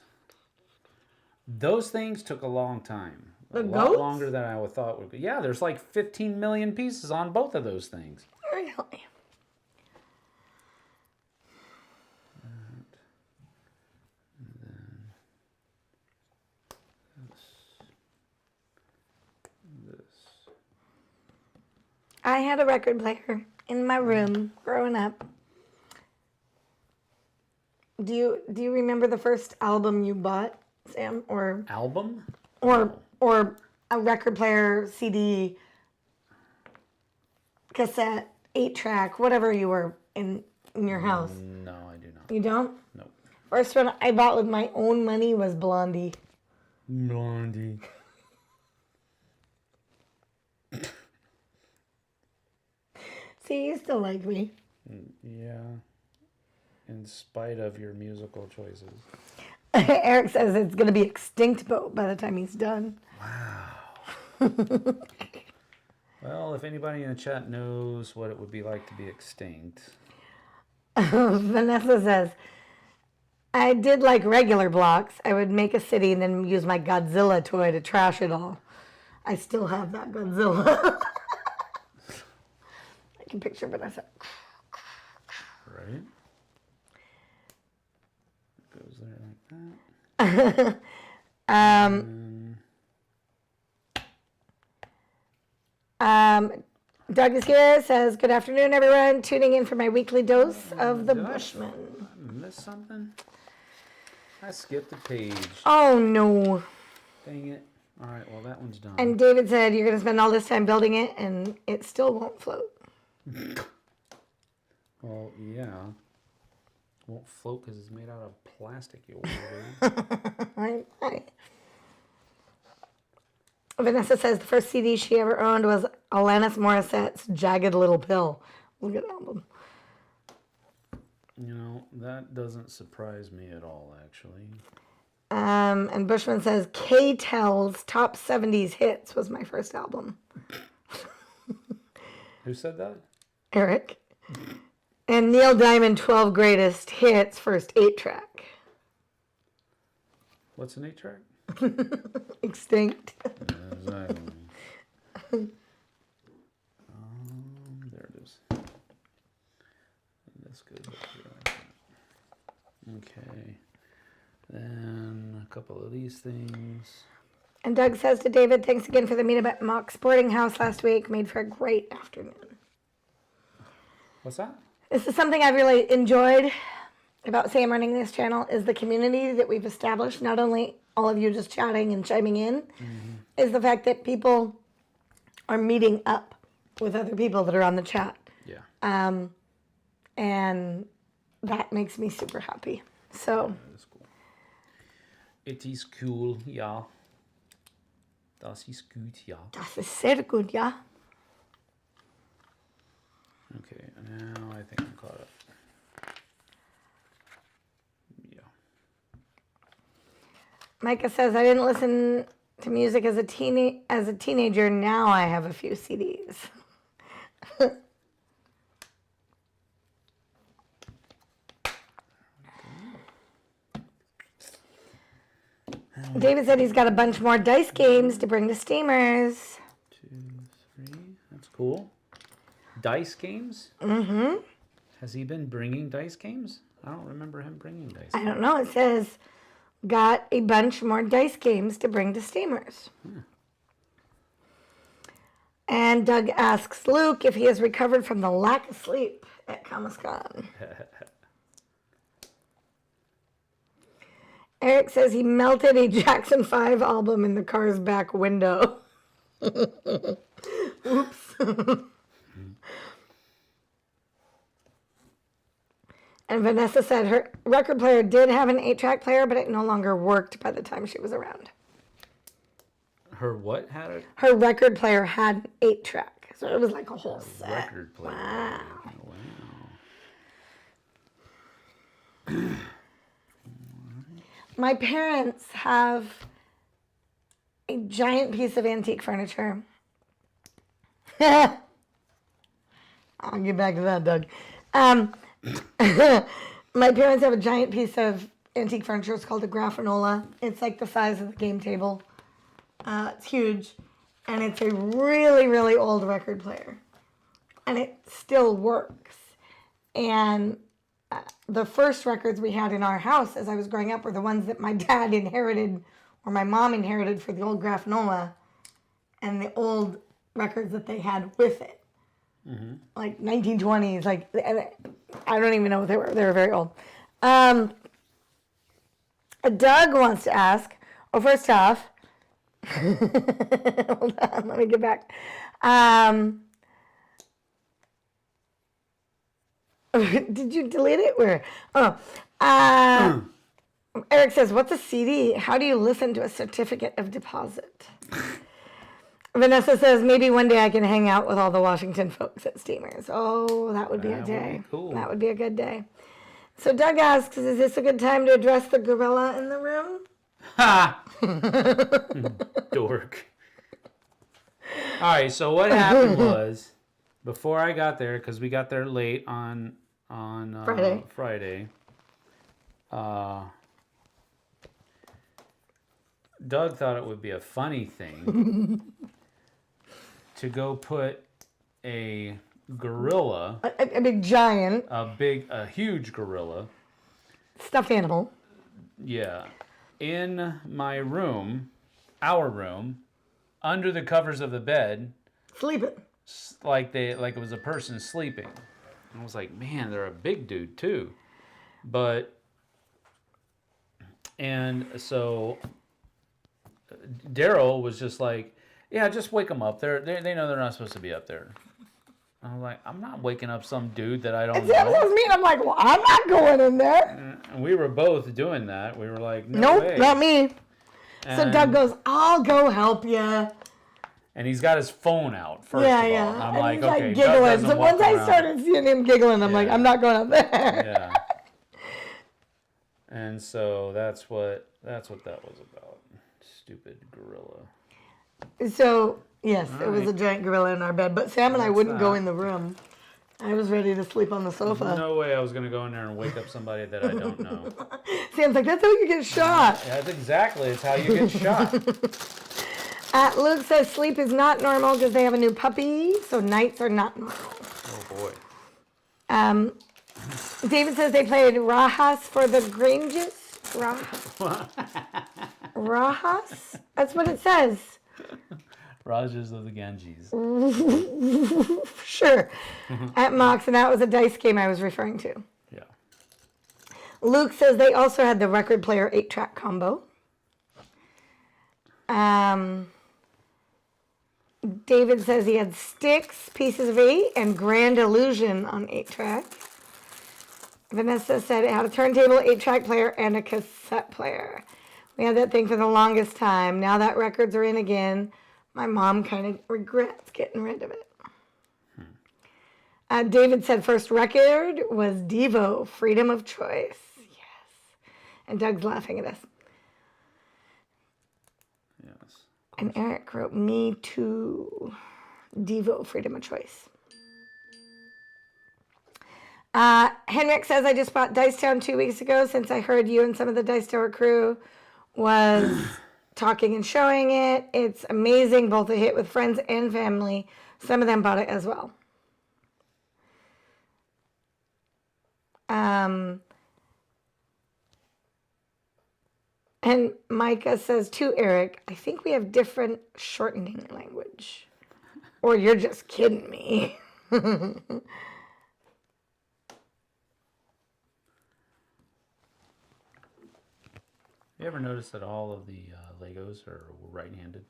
Those things took a long time. The lot goats? Longer than I would thought would be. Yeah, there's like 15 million pieces on both of those things. Really? I had a record player in my room growing up. Do you remember the first album you bought, Sam? Or Album? Or a record player, CD, cassette, 8-track, whatever you were in your house? No, I do not. You don't? No. First one I bought with my own money was Blondie. Blondie. See, you still like me. Yeah. In spite of your musical choices. Eric says it's going to be extinct boat by the time he's done. Wow. Well, if anybody in the chat knows what it would be like to be extinct. Vanessa says, I did like regular blocks. I would make a city and then use my Godzilla toy to trash it all. I still have that Godzilla. I can picture Vanessa. Right? Goes there like that. Doug Isquia says, good afternoon, everyone. Tuning in for my weekly dose of the Bushman. I missed something? I skipped a page. Oh, no. Dang it. All right, well, that one's done. And David said, you're going to spend all this time building it, and it still won't float. Well, yeah. Won't float because it's made out of plastic, you old lady. Vanessa says the first CD she ever owned was Alanis Morissette's Jagged Little Pill. Look at that album. You know, that doesn't surprise me at all, actually. And Bushman says K-Tel's Top 70s Hits was my first album. Who said that? Eric. And Neil Diamond 12 Greatest Hits first 8-track. What's an 8-track? Extinct. Exactly. There it is. This goes up here like that. Okay. Then a couple of these things. And Doug says to David, thanks again for the meetup at Mock Sporting House last week. Made for a great afternoon. What's that? This is something I've really enjoyed about Sam running this channel is the community that we've established, not only all of you just chatting and chiming in, is the fact that people are meeting up with other people that are on the chat. Yeah. And that makes me super happy. So. That's cool. It is cool, ja. Das ist gut, ja. Das ist sehr gut, ja. Okay, now I think I'm caught up. Yeah. Micah says, I didn't listen to music as a teenager. Now I have a few CDs. David said he's got a bunch more dice games to bring to Steamers. 2, 3. That's cool. Dice games? Mm-hmm. Has he been bringing dice games? I don't remember him bringing dice I don't know. It says, got a bunch more dice games to bring to Steamers. And Doug asks Luke if he has recovered from the lack of sleep at Comic-Con. Eric says he melted a Jackson 5 album in the car's back window. Oops. And Vanessa said her record player did have an 8-track player, but it no longer worked by the time she was around. Her what had it? Her record player had an 8-track. So it was like a whole set. Record player. Wow. Wow. My parents have a giant piece of antique furniture. I'll get back to that, Doug. My parents have a giant piece of antique furniture. It's called a Grafanola. It's like the size of the game table. It's huge. And it's a really, really old record player. And it still works. And the first records we had in our house as I was growing up were the ones that my dad inherited or my mom inherited for the old Grafanola and the old records that they had with it. Mm-hmm. Like 1920s, like, I don't even know what they were. They were very old. Doug wants to ask, first off, hold on, let me get back. Did you delete it? Where? Eric says, what's a CD? How do you listen to a certificate of deposit? Vanessa says, maybe one day I can hang out with all the Washington folks at Steamers. Oh, that would be a day. Would be cool. That would be a good day. So Doug asks, is this a good time to address the gorilla in the room? Ha! Dork. All right, so what happened was, before I got there, because we got there late on Friday, Doug thought it would be a funny thing to go put a gorilla, a big giant, a huge gorilla, stuffed animal, yeah, in my room, our room, under the covers of the bed, sleeping. Like it was a person sleeping. And I was like, man, they're a big dude too. And so Daryl was just like, yeah, just wake them up. They know they're not supposed to be up there. I was like, I'm not waking up some dude that I don't know. That was me. I'm like, well, I'm not going in there. And we were both doing that. We were like, nope, way. Not me. So Doug goes, I'll go help you. And he's got his phone out, first of all. I'm and like, he's okay, like giggling. So once I around. started seeing him giggling, I'm like, I'm not going up there. Yeah. And so that's what that was about. Stupid gorilla. So, yes, it was a giant gorilla in our bed. But Sam and I wouldn't go in the room. I was ready to sleep on the sofa. No way I was going to go in there and wake up somebody that I don't know. Sam's like, that's how you get shot. Yeah, that's exactly. It's how you get shot. Luke says sleep is not normal because they have a new puppy, so nights are not normal. Oh, boy. David says they played Rajas for the Granges. Rajas? That's what it says. Rajas of the Ganges. Sure. At Mox, and that was a dice game I was referring to. Yeah. Luke says they also had the record player 8-track combo. David says he had Sticks, Pieces of 8, and Grand Illusion on 8-track. Vanessa said it had a turntable, 8-track player, and a cassette player. We had that thing for the longest time. Now that records are in again, my mom kind of regrets getting rid of it. David said first record was Devo, Freedom of Choice. Yes. And Doug's laughing at us. Yes. And Eric wrote, me too. Devo, Freedom of Choice. Henrik says, I just bought Dice Town 2 weeks ago since I heard you and some of the Dice Tower crew was talking and showing it. It's amazing, both a hit with friends and family. Some of them bought it as well. And Micah says to Eric, I think we have different shortening language. Or you're just kidding me. You ever notice that all of the Legos are right-handed?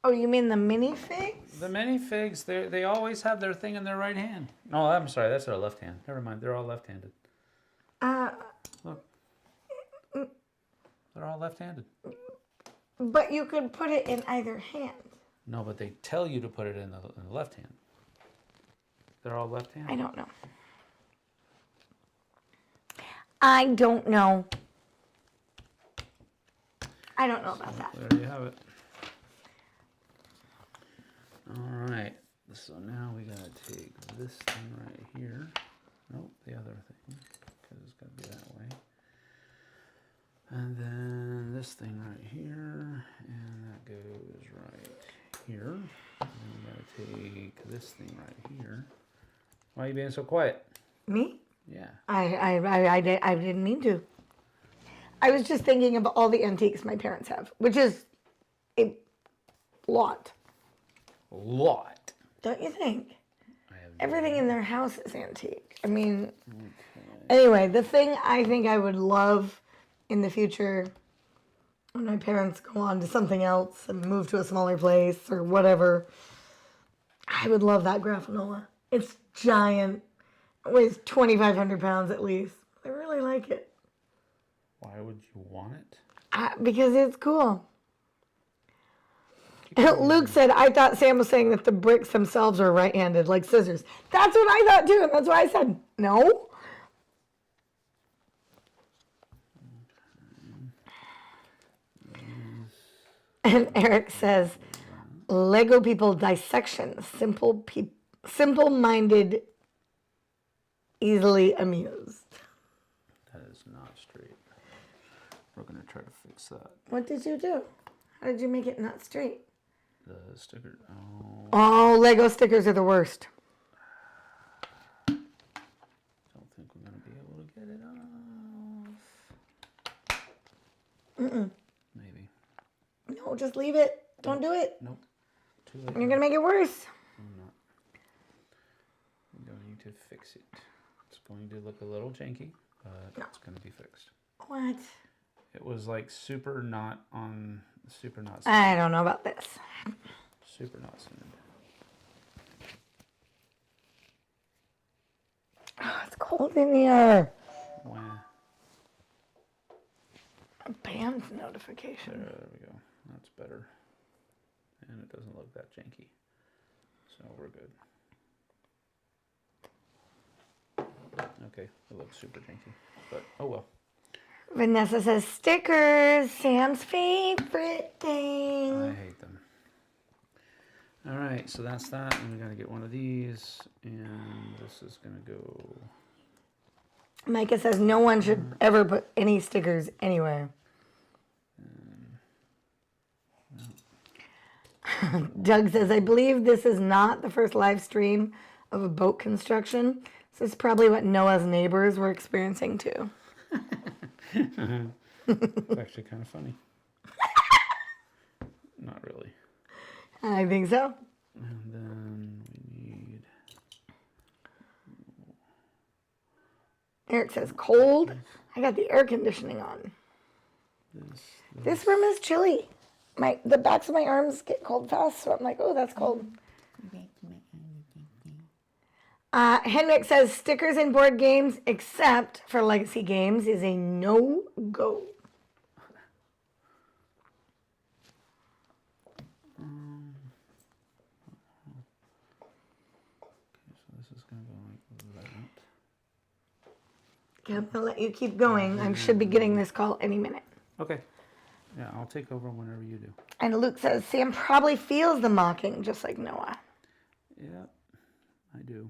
Oh, you mean the minifigs? The minifigs, they always have their thing in their right hand. No, I'm sorry, that's their left hand. Never mind, they're all left-handed. Look. They're all left-handed. But you could put it in either hand. No, but they tell you to put it in the left hand. They're all left-handed. I don't know. I don't know. I don't know about that. There you have it. All right. So now we gotta take this thing right here. Nope, the other thing, because it's gotta be that way. And then this thing right here, and that goes right here. And then we gotta take this thing right here. Why are you being so quiet? Me? Yeah. I didn't mean to. I was just thinking of all the antiques my parents have, which is a lot. A lot. Don't you think? I have Everything in their house is antique. I mean, anyway, the thing I think I would love in the future when my parents go on to something else and move to a smaller place or whatever, I would love that Graffanola. It's giant. It weighs 2,500 pounds at least. I really like it. Why would you want it? Because it's cool. Luke said, I thought Sam was saying that the bricks themselves are right-handed, like scissors. That's what I thought too, and that's why I said no. And Eric says, Lego people dissection, simple-minded, easily amused. That is not straight. We're going to try to fix that. What did you do? How did you make it not straight? The sticker. Oh, Lego stickers are the worst. Don't think we're going to be able to get it off. Maybe. No, just leave it. Don't do it. Nope. Too late. You're going to make it worse. I'm not. I'm going to fix it. It's going to look a little janky, but it's going to be fixed. What? It was like super not centered. I don't know about this. Super not centered. Oh, it's cold in here. Wah. A BAM's notification. There we go. That's better. And it doesn't look that janky. So we're good. Okay, it looks super janky. But oh well. Vanessa says stickers, Sam's favorite thing. I hate them. All right, so that's that. And we got to get one of these. And this is going to go... Micah says no one should ever put any stickers anywhere. Doug says, I believe this is not the first live stream of a boat construction. So it's probably what Noah's neighbors were experiencing too. It's actually kind of funny. Not really. I think so. And then we need Eric says cold. I got the air conditioning on. This room is chilly. The backs of my arms get cold fast, so I'm like, oh, that's cold. Henrik says stickers in board games, except for legacy games, is a no-go. So this is going to go like that. Okay, I'm going to let you keep going. I should be getting this call any minute. Okay. Yeah, I'll take over whenever you do. And Luke says, Sam probably feels the mocking, just like Noah. Yeah, I do.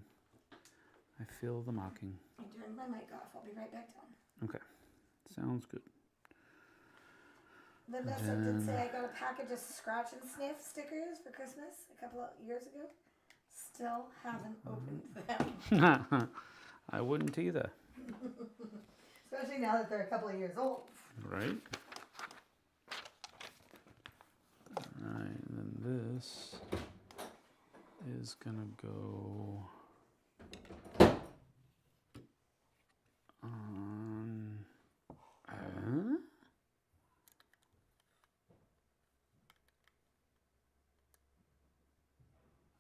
I feel the mocking. I turned my mic off. I'll be right back down. Okay. Sounds good. Vanessa did say I got a package of scratch and sniff stickers for Christmas a couple of years ago. Still haven't opened them. I wouldn't either. Especially now that they're a couple of years old. Right? Alright, and then this is gonna go on.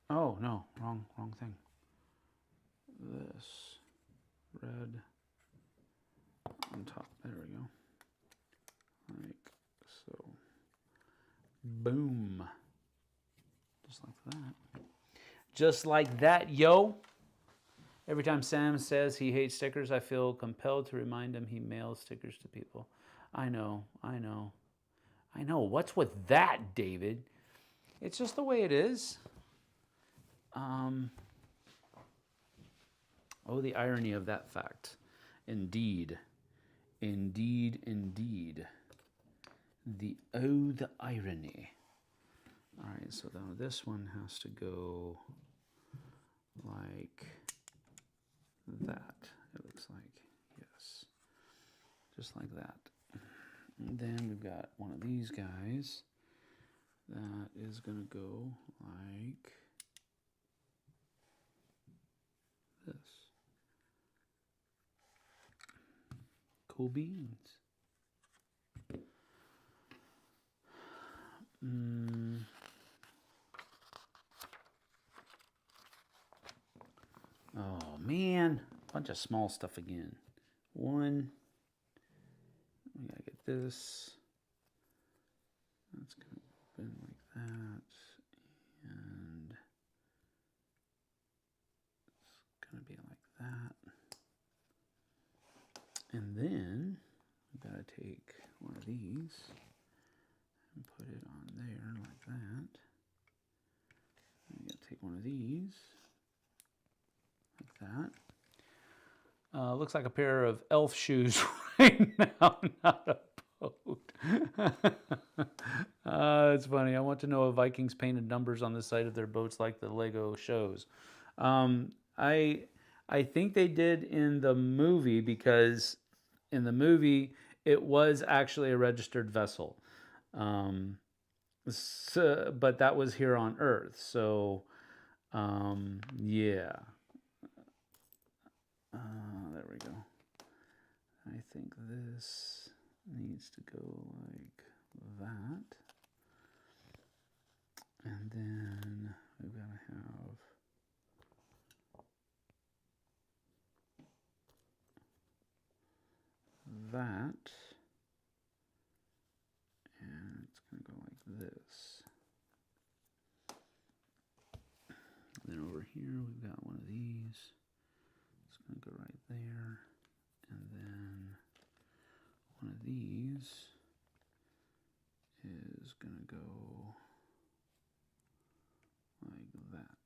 Oh no, wrong thing. This red on top. There we go. Like so. Boom. Just like that. Just like that, yo. Every time Sam says he hates stickers, I feel compelled to remind him he mails stickers to people. I know. What's with that, David? It's just the way it is. Oh, the irony of that fact. Indeed. The irony. All right, so now this one has to go like that. It looks like, yes, just like that. And then we've got one of these guys that is gonna go like this. Cool beans. Oh man, bunch of small stuff again. One, we gotta get this. That's gonna open like that, and it's gonna be like that. And then we gotta take one of these and put it on there like that. And we gotta take one of these like that. Looks like a pair of elf shoes right now, not a boat. It's funny. I want to know if Vikings painted numbers on the side of their boats like the Lego shows. I think they did in the movie, because in the movie it was actually a registered vessel. But that was here on Earth. So, yeah. There we go. I think this needs to go like that. And then we've got to have that. And it's going to go like this. And then over here we've got one of these. It's going to go right there. And then one of these is going to go like that.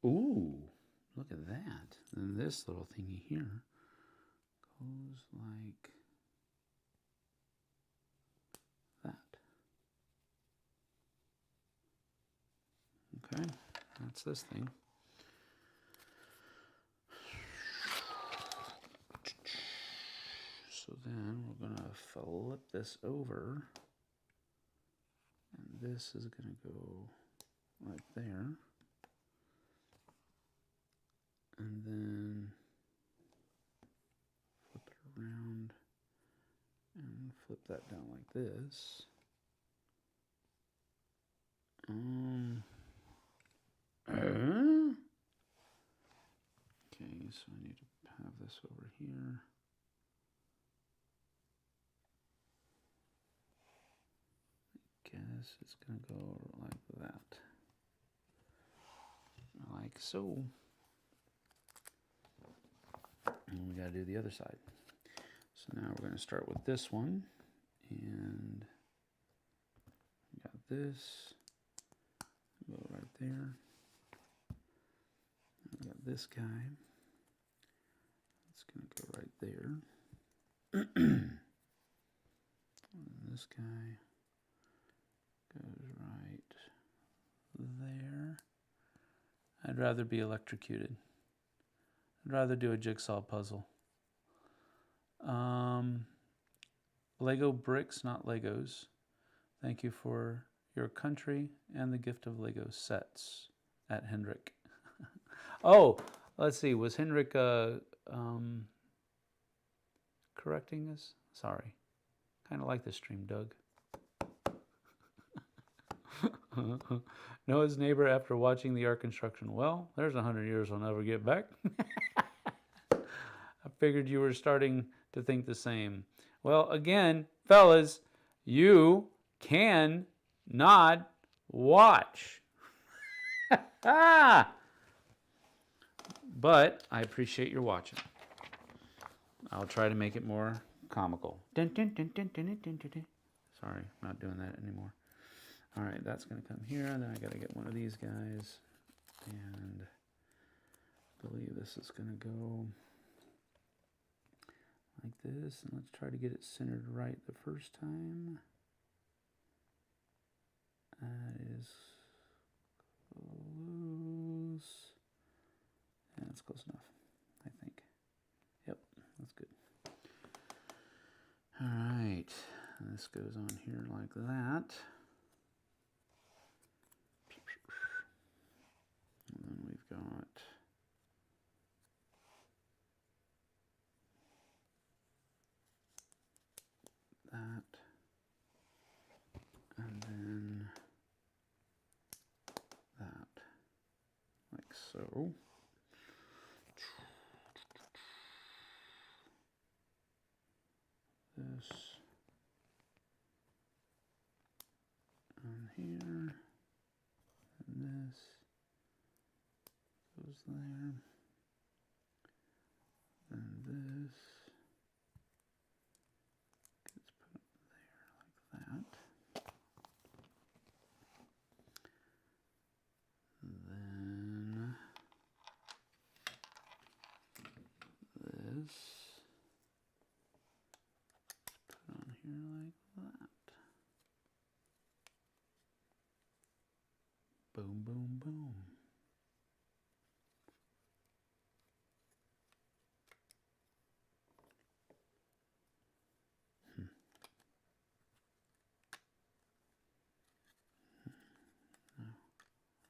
Ooh, look at that. And this little thingy here goes like that. Okay, that's this thing. So then we're going to flip this over, and this is going to go right there. And then flip it around and flip that down like this. Okay, so I need to have this over here. I guess it's going to go like that. Like so. And we got to do the other side. So now we're going to start with this one. And we got this. Go right there. We got this guy. It's going to go right there. And this guy goes right there. I'd rather be electrocuted. I'd rather do a jigsaw puzzle. Lego bricks, not Legos. Thank you for your country and the gift of Lego sets at Hendrik. Oh, let's see. Was Hendrik correcting us? Sorry. Kind of like this stream, Doug. Noah's neighbor after watching the ark construction. Well, there's 100 years we'll never get back. I figured you were starting to think the same. Well, again, fellas, you can not watch. But I appreciate your watching. I'll try to make it more comical. Sorry, not doing that anymore. All right, that's going to come here. Then I got to get one of these guys. And I believe this is going to go like this. And let's try to get it centered right the first time. That is close. Yeah, that's close enough, I think. Yep, that's good. All right, this goes on here like that. And then we've got that. And then that, like so. This on here, and this goes there, and this gets put up there like that. And then this put on here like that. Boom, boom, boom.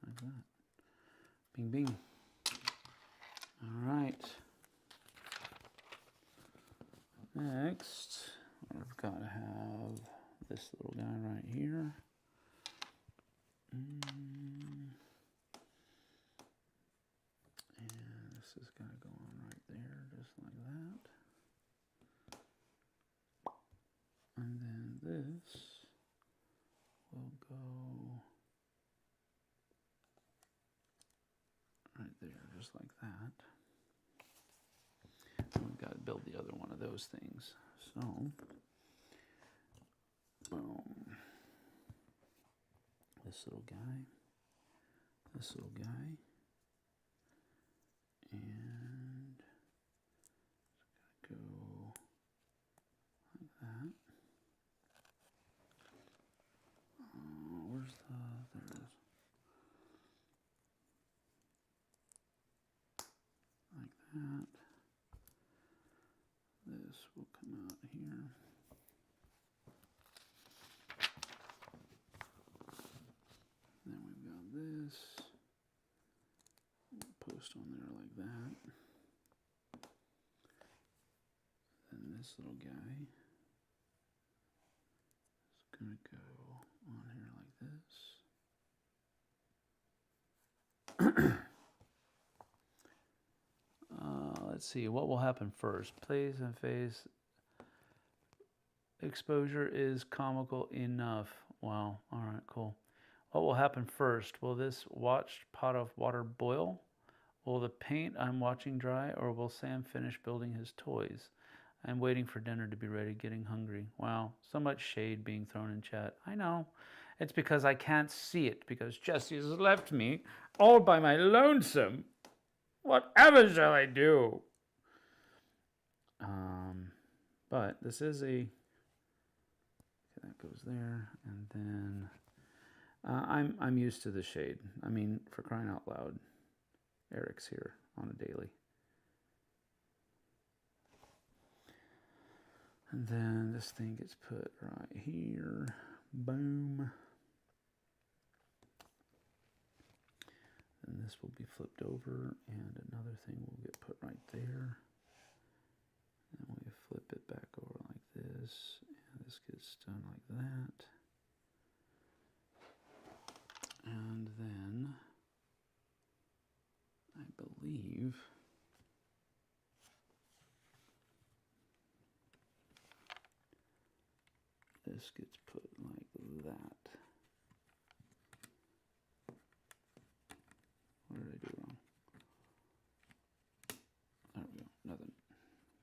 Like that. Bing, bing. All right. Next, we've got to have this little guy right here. And this is going to go on right there, just like that. And then this will go right there, just like that. And we've got to build the other one of those things. So, boom. This little guy, this little guy, and it's going to go like that. Where's there it is. Like that. This will come out here. Then we've got this. We'll post post on there like that. And this little guy is going to go on here like this. Let's see, what will happen first? Plays and face exposure is comical enough. Wow, all right, cool. What will happen first? Will this watched pot of water boil? Will the paint I'm watching dry, or will Sam finish building his toys? I'm waiting for dinner to be ready, getting hungry. Wow, so much shade being thrown in chat. I know. It's because I can't see it, because Jessie has left me all by my lonesome. Whatever shall I do? But this is a... Okay, that goes there, and then... I'm used to the shade. I mean, for crying out loud. Eric's here on a daily. And then this thing gets put right here. Boom. And this will be flipped over, and another thing will get put right there. And we flip it back over like this, and this gets done like that. And then I believe this gets put like that. What did I do wrong? There we go. Nothing.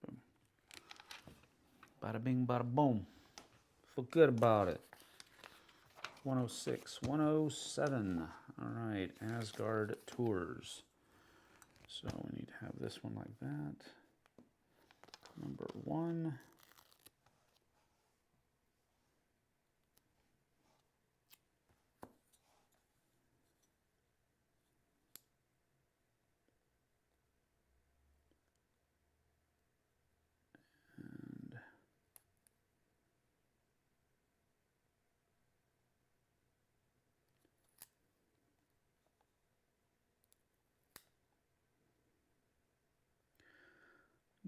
Boom. Bada bing, bada boom. Forget about it. 106, 107. All right, Asgard Tours. So we need to have this one like that. Number 1.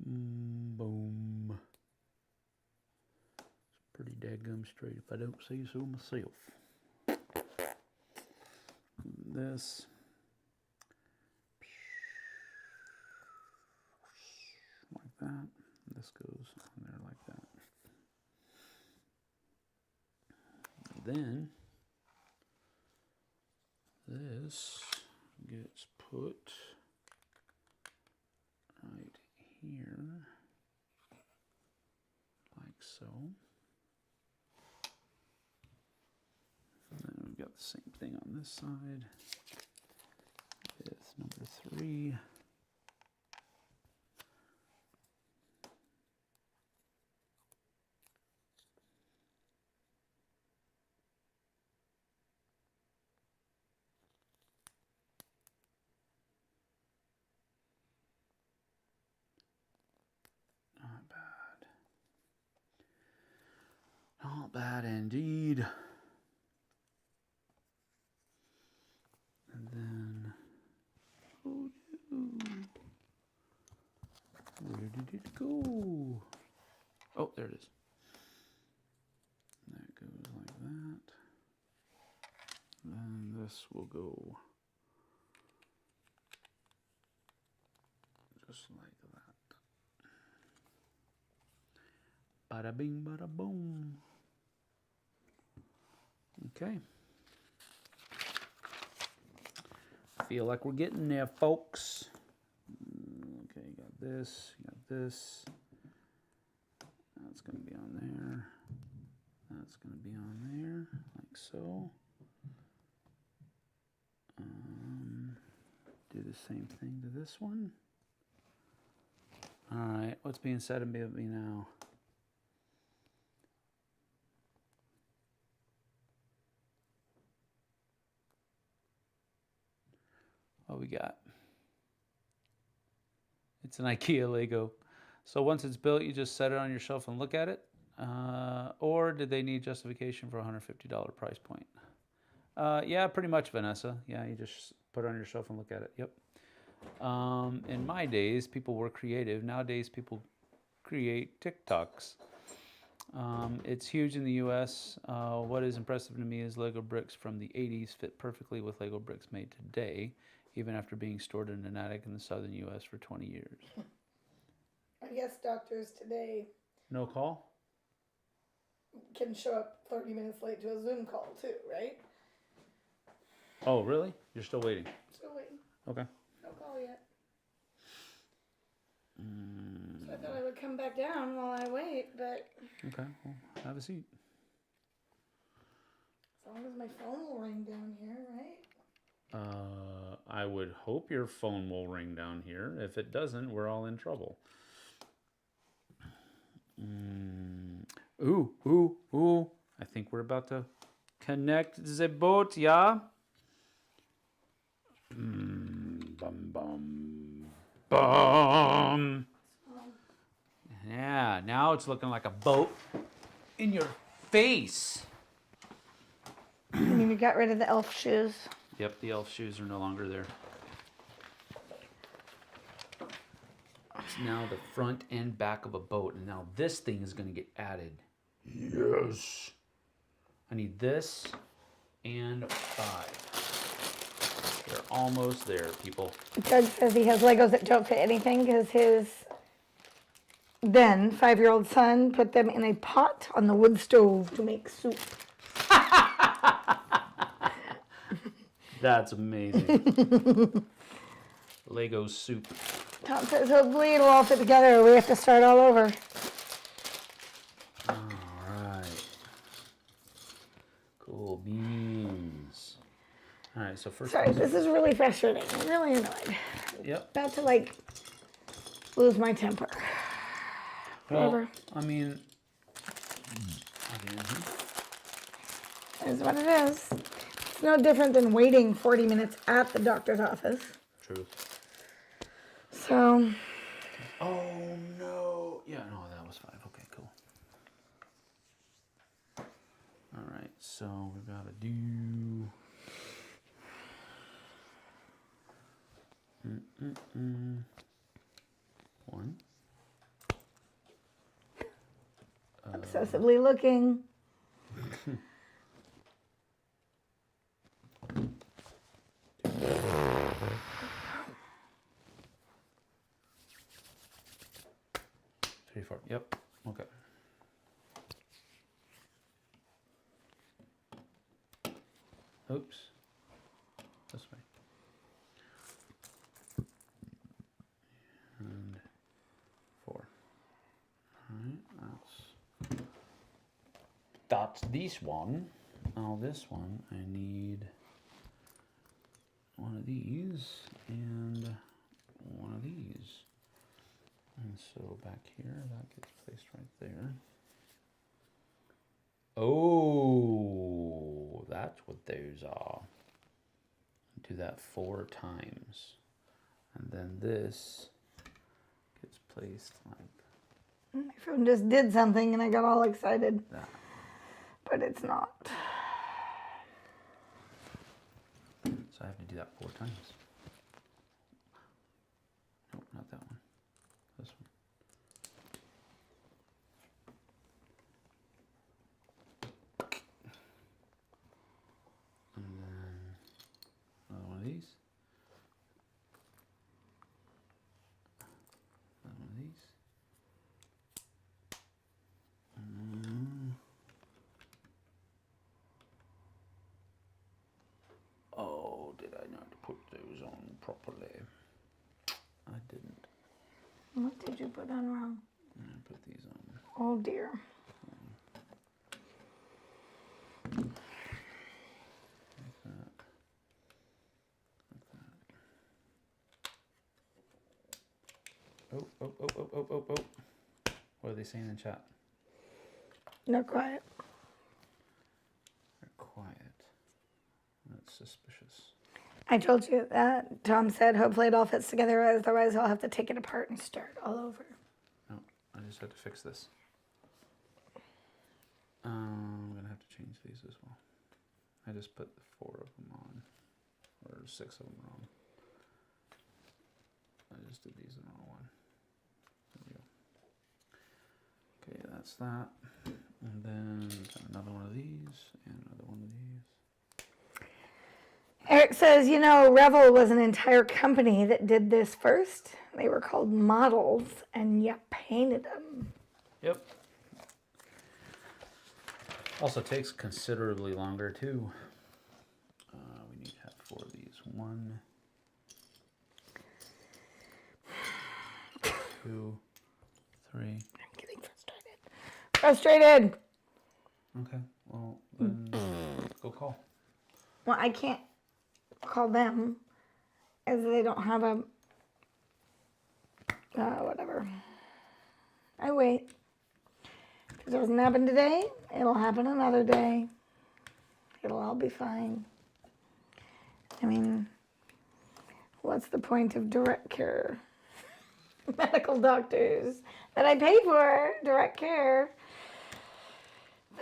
Boom. It's pretty daggum straight if I don't say so myself. This. Like that. This goes on there like that. And then this gets put right here, like so. And then we've got the same thing on this side with number 3. Not bad. Not bad indeed. And then, oh no. Where did it go? Oh, there it is. That goes like that. Then this will go just like that. Bada bing, bada boom. Okay. Feel like we're getting there, folks. Okay, you got this, you got this. That's going to be on there. That's going to be on there, like so. Do the same thing to this one. All right, what's being said of me now? What we got? It's an IKEA Lego. So once it's built, you just set it on your shelf and look at it? Or did they need justification for a $150 price point? Yeah, pretty much, Vanessa. Yeah, you just put it on your shelf and look at it. Yep. In my days, people were creative. Nowadays, people create TikToks. It's huge in the U.S. What is impressive to me is Lego bricks from the 80s fit perfectly with Lego bricks made today, even after being stored in an attic in the southern U.S. for 20 years. I guess doctors today No call? can show up 30 minutes late to a Zoom call too, right? Oh, really? You're still waiting? Still waiting. Okay. No call yet. So I thought I would come back down while I wait, but Okay, well, have a seat. as long as my phone will ring down here, right? I would hope your phone will ring down here. If it doesn't, we're all in trouble. Ooh. I think we're about to connect the boat, yeah? Bum. Yeah, now it's looking like a boat in your face. I mean, you got rid of the elf shoes. Yep, the elf shoes are no longer there. It's now the front and back of a boat, and now this thing is going to get added. Yes. I need this and 5. They're almost there, people. Doug says he has Legos that don't fit anything because his then 5-year-old son put them in a pot on the wood stove to make soup. That's amazing. Lego soup. Tom says hopefully it'll all fit together or we have to start all over. All right. Cool beans. All right, so first. Sorry, this is really frustrating. I'm really annoyed. Yep. About to lose my temper. Well, Whatever. I mean. Is what it is. It's no different than waiting 40 minutes at the doctor's office. Truth. So. Oh no. Yeah, no, that was 5. Okay, cool. All right, so we gotta do. One. Obsessively looking. 3, 4. Yep. Okay. Oops. This way. And 4. All right. That's this one. Now this one, I need one of these and one of these. And so back here, that gets placed right there. Oh, that's what those are. Do that 4 times. And then this gets placed like My phone just did something and I got all excited. that. But it's not. So I have to do that 4 times. Nope, not that one. This one. And then another one of these. Another one of these. Oh, did I not put those on properly? I didn't. What did you put on wrong? I put these on. Oh dear. Like that. Like that. Oh. What are they saying in chat? No, quiet. They're quiet. That's suspicious. I told you that. Tom said hopefully it all fits together, otherwise I'll have to take it apart and start all over. No, I just had to fix this. I'm going to have to change these as well. I just put 4 of them on, or 6 of them on. I just did these in the wrong one. There we go. Okay, that's that. And then another one of these and another one of these. Eric says, you know, Revel was an entire company that did this first. They were called models, and you painted them. Yep. Also takes considerably longer too. We need to have 4 of these. 1, 2, 3. I'm getting frustrated. Okay. Well, then go call. Well, I can't call them as they don't have a whatever. I wait. If it doesn't happen today, it'll happen another day. It'll all be fine. I mean, what's the point of direct care? Medical doctors that I pay for, direct care,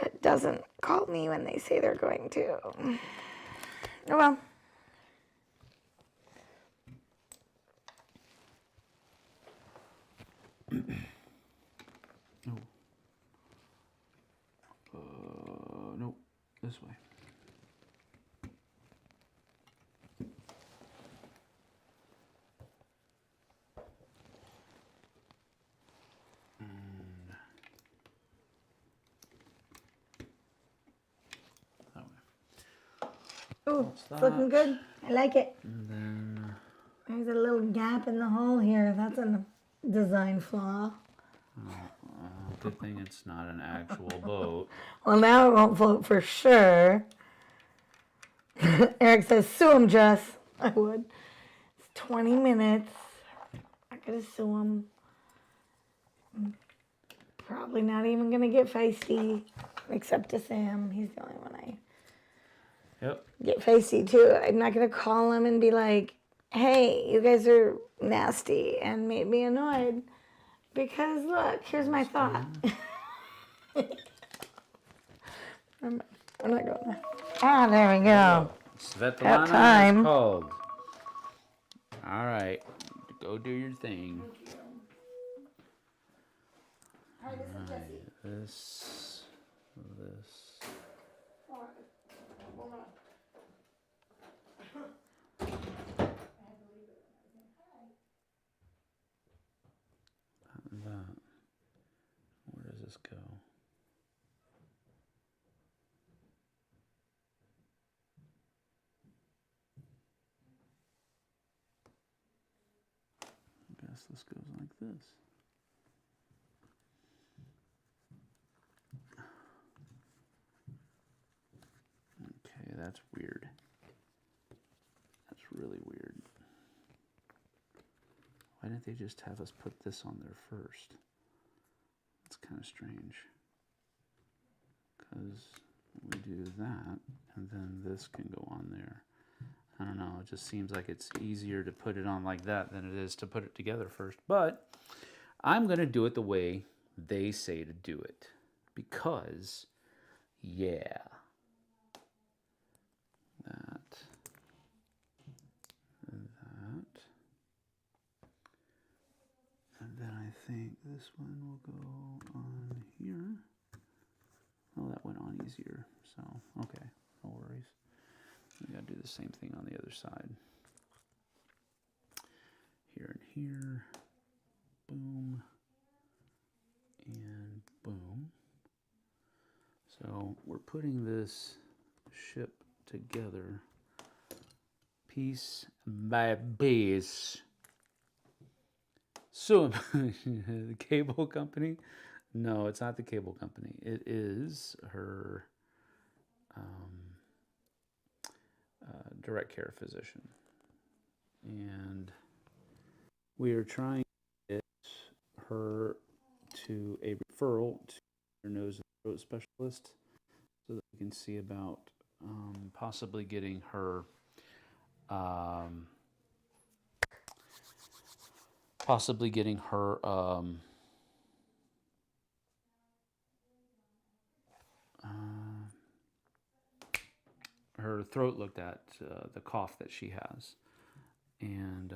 that doesn't call me when they say they're going to. Oh well. Nope. This way. That way. Ooh, it's looking good. I like it. And then There's a little gap in the hole here. That's a design flaw. good thing it's not an actual boat. Well, now it won't float for sure. Eric says, sue him, Jess. I would. It's 20 minutes. I gotta sue him. I'm probably not even gonna get feisty, except to Sam. He's the only one I Yep. get feisty to. I'm not gonna call him and be like, hey, you guys are nasty and made me annoyed. Because look, here's my thought. I'm not going there. Ah, there we go. Svetlana time. is called. All right. Go do your thing. All right. This. That. Where does this go? I guess this goes like this. Okay, that's weird. That's really weird. Why didn't they just have us put this on there first? That's kind of strange. Because we do that, and then this can go on there. I don't know, it just seems like it's easier to put it on like that than it is to put it together first. But I'm going to do it the way they say to do it. Because, yeah. That. And then I think this one will go on here. Oh, that went on easier. So, okay, no worries. We gotta do the same thing on the other side. Here and here. Boom. And boom. So we're putting this ship together piece by piece. So, the cable company? No, it's not the cable company. It is her direct care physician. And we are trying to get her to a referral to her nose and throat specialist so that we can see about possibly getting her her throat looked at, the cough that she has, and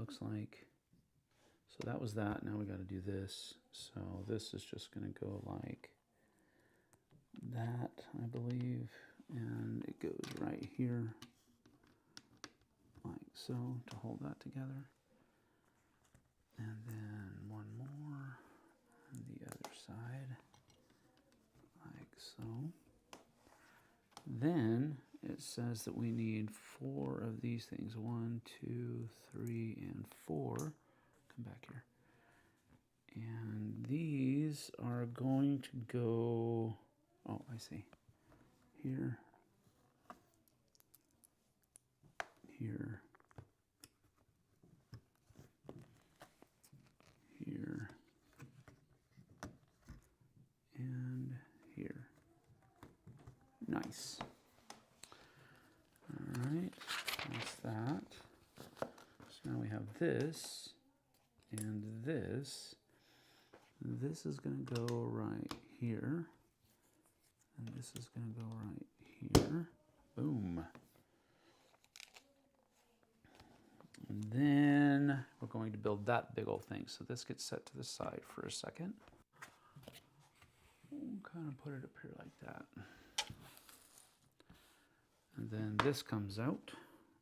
looks like. So that was that. Now we got to do this. So this is just going to go like that, I believe. And it goes right here, like so, to hold that together. And then one more on the other side, like so. Then it says that we need 4 of these things. 1, 2, 3, and 4. Come back here. And these are going to go, oh, I see. Here, here, here, and here. Nice. All right, that's that. So now we have this and this. This is going to go right here. And this is going to go right here. Boom. And then we're going to build that big old thing. So this gets set to the side for a second. We'll kind of put it up here like that. And then this comes out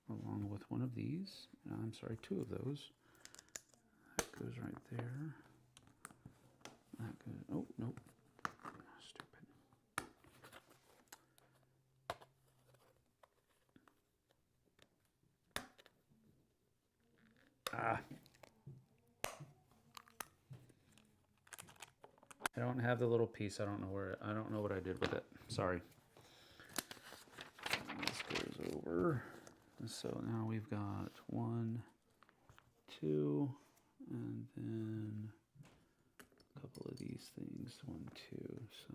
along with one of these. I'm sorry, 2 of those. That goes right there. That goes, oh, nope. Stupid. Ah. I don't have the little piece. I don't know what I did with it. Sorry. This goes over. So now we've got 1, 2, and then a couple of these things. 1, 2. So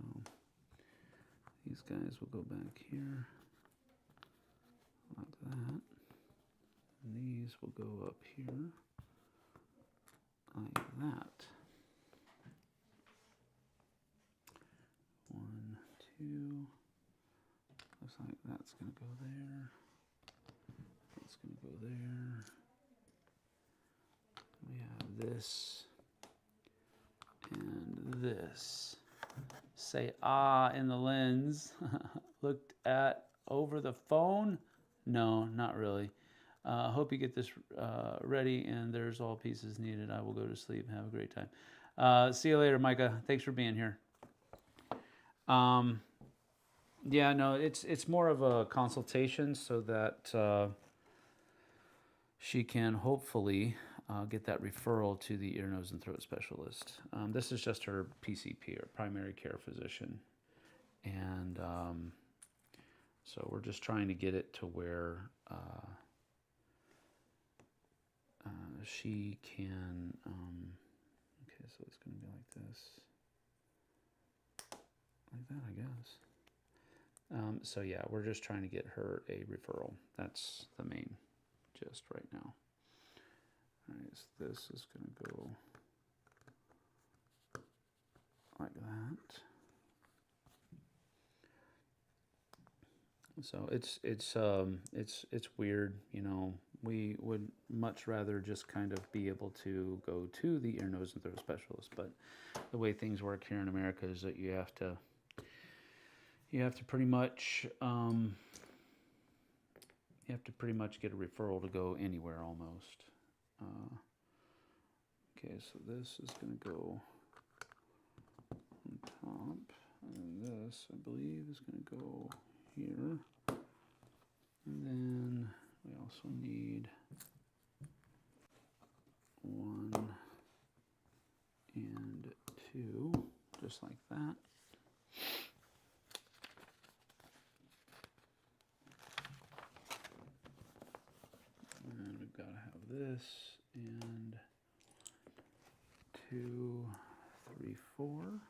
these guys will go back here like that. And these will go up here like that. 1, 2. Looks like that's going to go there. That's going to go there. We have this and this. Say ah in the lens. Looked at over the phone? No, not really. Hope you get this ready and there's all pieces needed. I will go to sleep. Have a great time. See you later, Micah. Thanks for being here. Yeah, no, it's more of a consultation so that she can hopefully get that referral to the ear, nose, and throat specialist. This is just her PCP, or primary care physician. And so we're just trying to get it to where she can, okay, so it's going to be like this. Like that, I guess. So yeah, we're just trying to get her a referral. That's the main gist right now. All right, so this is going to go like that. So it's weird, you know. We would much rather just kind of be able to go to the ear, nose, and throat specialist, but the way things work here in America is that you have to pretty much get a referral to go anywhere almost. Okay, so this is going to go on top, and this, I believe, is going to go here. And then we also need 1 and 2, just like that. And we've got to have this, and 2, 3, 4.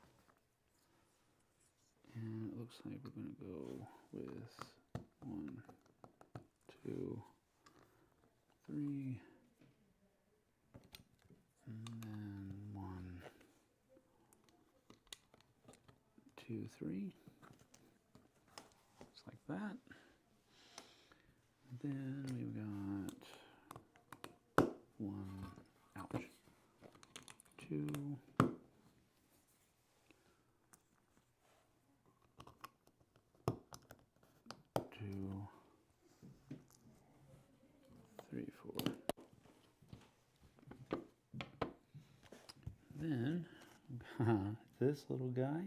And it looks like we're going to go with 1, 2, 3, and then 1, 2, 3, just like that. And then we've got 1, this little guy.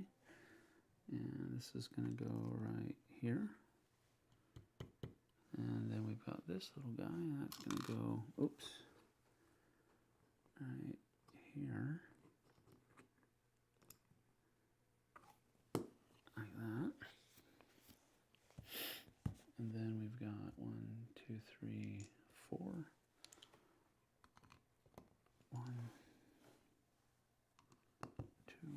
And this is going to go right here. And then we've got this little guy, and that's going to go, oops, right here. Like that. And then we've got 1, 2, 3, 4. 1, 2,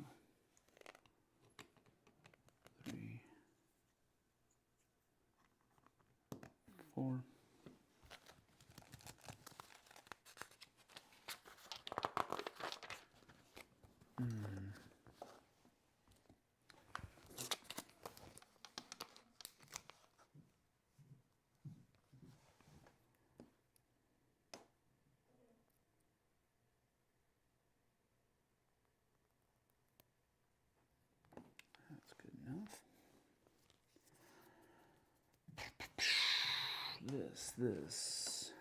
3, 4. That's good enough. This.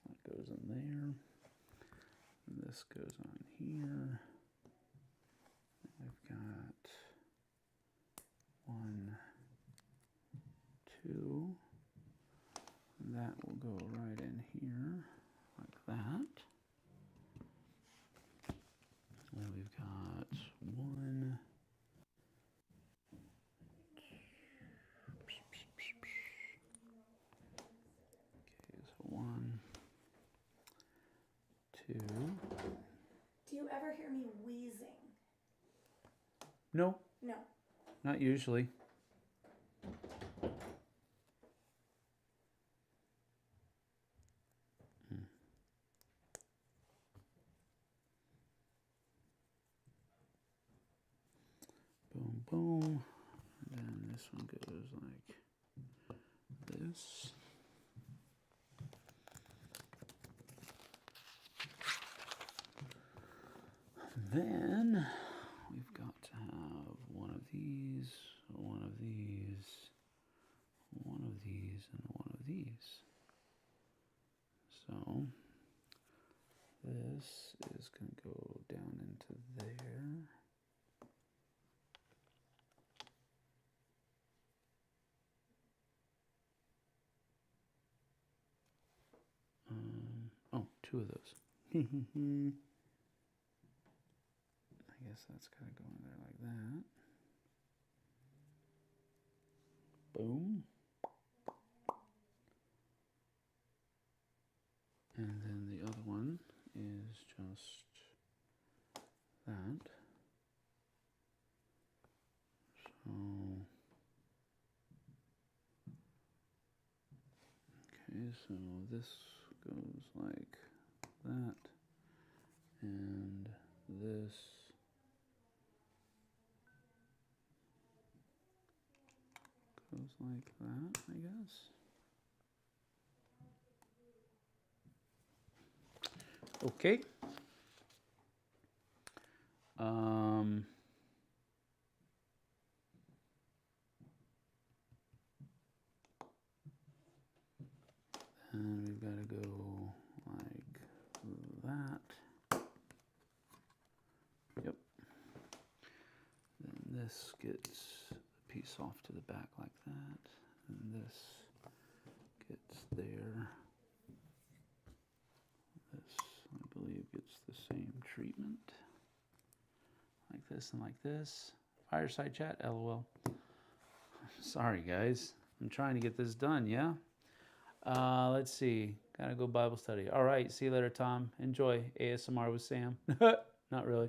That goes in there. This goes on here. We've got 1, 2. That will go right in here, like that. And we've got 1. Okay, so 1, 2. Do you ever hear me wheezing? No, No. not usually. Boom, boom. And then this one goes like this. Then we've got to have one of these, one of these, one of these, and one of these. So this is going to go down into there. Oh, 2 of those. I guess that's got to go in there like that. Boom. And then the other one is just that. So, okay, so this goes like that, and this goes like that, I guess. Okay. And we've got to go like that. Yep. Then this gets a piece off to the back like that. And this gets there. This, I believe, gets the same treatment. Like this and like this. Fireside chat, LOL. Sorry, guys. I'm trying to get this done, yeah? Let's see. Gotta go Bible study. All right. See you later, Tom. Enjoy ASMR with Sam. Not really.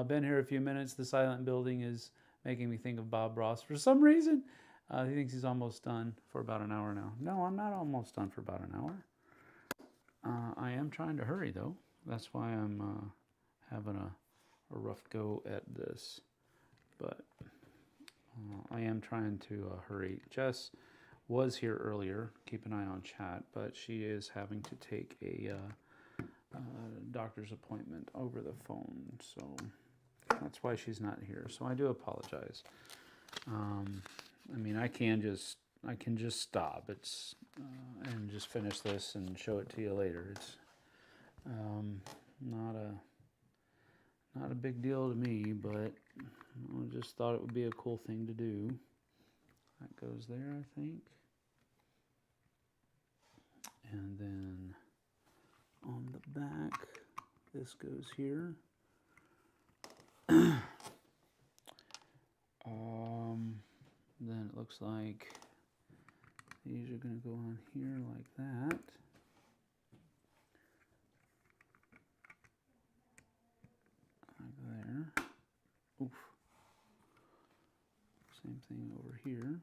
Been here a few minutes. The silent building is making me think of Bob Ross for some reason. He thinks he's almost done for about an hour now. No, I'm not almost done for about an hour. I am trying to hurry, though. That's why I'm having a rough go at this. But I am trying to hurry. Jess was here earlier. Keep an eye on chat, but she is having to take a doctor's appointment over the phone, so that's why she's not here. So I do apologize. I mean, I can just stop. It's and just finish this and show it to you later. It's Not a big deal to me, but I just thought it would be a cool thing to do. That goes there, I think. And then on the back, this goes here. Then it looks like these are going to go on here like that. Like there. Oof. Same thing over here.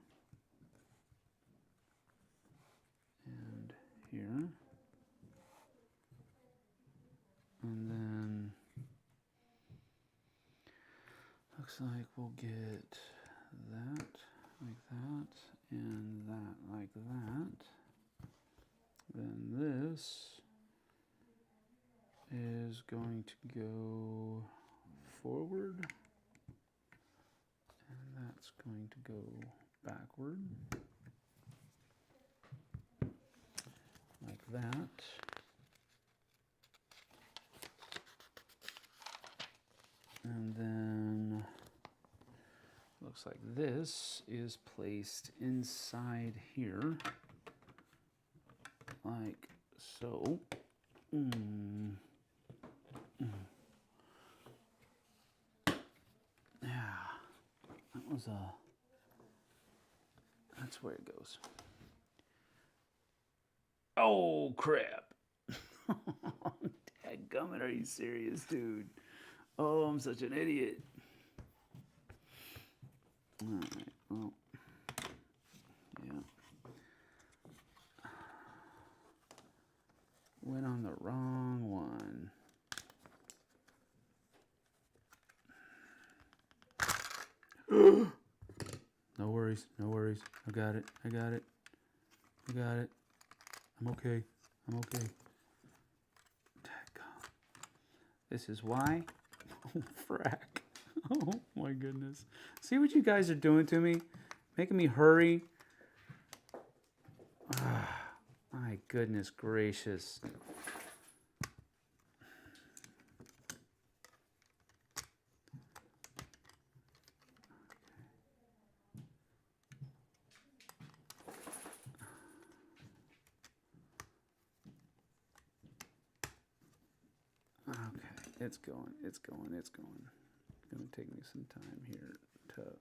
And here. And then looks like we'll get that like that and that like that. Then this is going to go forward and that's going to go backward like that. And then looks like this is placed inside here, like so. Yeah, that's where it goes. Oh, crap. Dadgummit, are you serious, dude? Oh, I'm such an idiot. All right, well, yeah. Went on the wrong one. No worries, no worries. I got it, I got it. I got it. I'm okay, I'm okay. This is why. Oh, frack. Oh, my goodness. See what you guys are doing to me? Making me hurry. Ah, my goodness gracious. Okay, it's going, it's going, it's going. It's going to take me some time here to... Okay,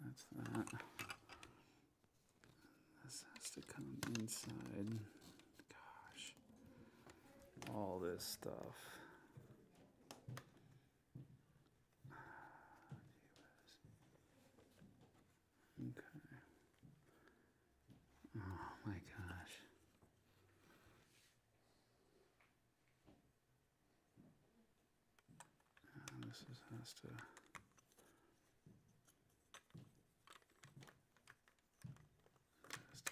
that's that. This has to come inside. Gosh. All this stuff. Okay. Oh my gosh. This has to...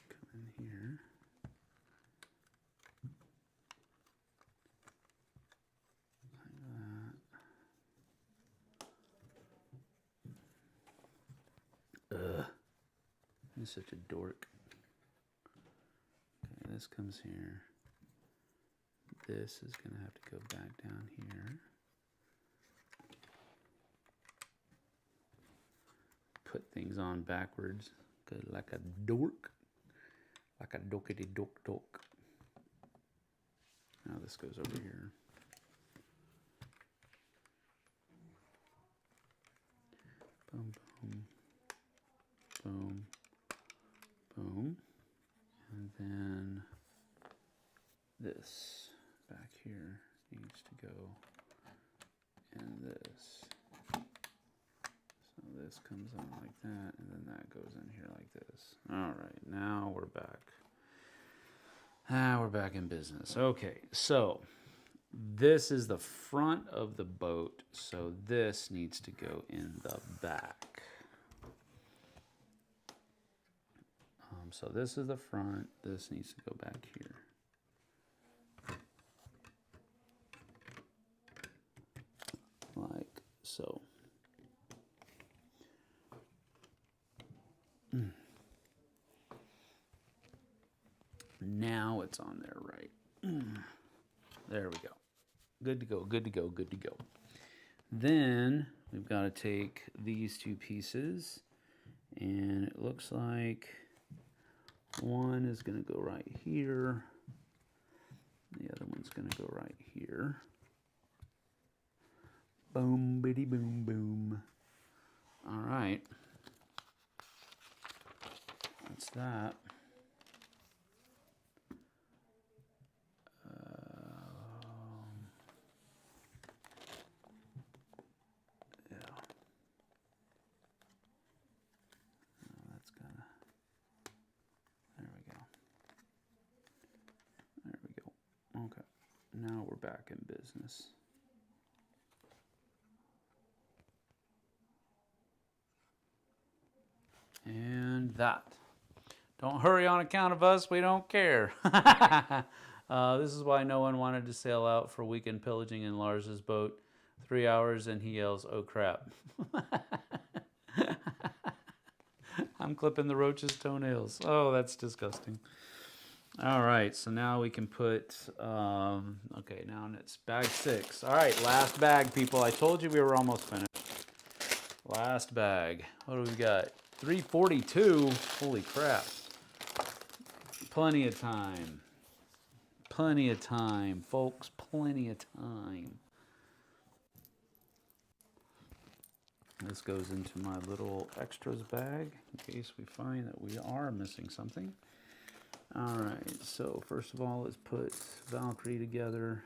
come in here. Like that. Ugh. I'm such a dork. Okay, this comes here. This is going to have to go back down here. Put things on backwards. Good, like a dork. Like a dorkity dork dork. Now this goes over here. Boom, boom. Boom. Boom. And then this back here needs to go in this. So this comes on like that, and then that goes in here like this. All right, now we're back. We're back in business. Okay, so this is the front of the boat, so this needs to go in the back. So this is the front, this needs to go back here. Like so. it's on there right. There we go. Good to go, good to go, good to go. Then we've got to take these two pieces, and it looks like one is going to go right here. The other one's going to go right here. Boom, bitty, boom, boom. All right. That's that. Yeah. Oh, that's gotta. There we go. There we go. Okay. Now we're back in business. And that. Don't hurry on account of us. We don't care. This is why no one wanted to sail out for weekend pillaging in Lars's boat. 3 hours and he yells, "Oh crap." I'm clipping the roach's toenails. Oh, that's disgusting. All right, so now we can put, okay, now it's bag 6. All right, last bag, people. I told you we were almost finished. Last bag. What do we got? 342. Holy crap. Plenty of time. Plenty of time, folks. Plenty of time. This goes into my little extras bag in case we find that we are missing something. All right, so first of all, let's put Valkyrie together.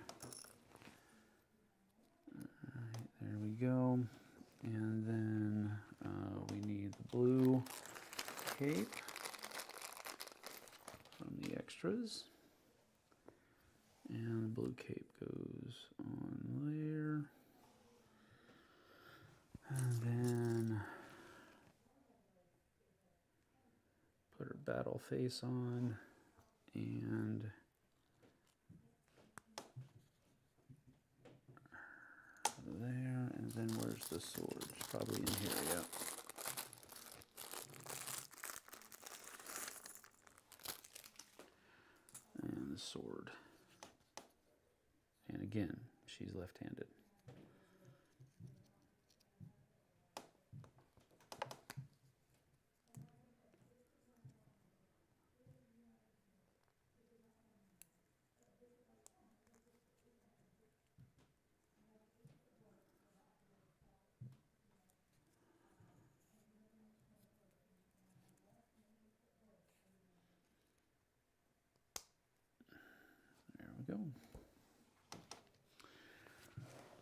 All right, there we go. And then we need the blue cape from the extras. And the blue cape goes on there. And then put her battle face on. And there, and then where's the sword? It's probably in here, yeah. And the sword. And again, she's left-handed. Go.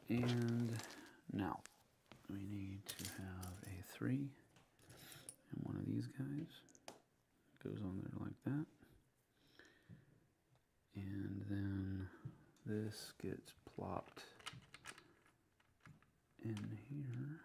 And now we need to have a 3 and one of these guys goes on there like that, and then this gets plopped in here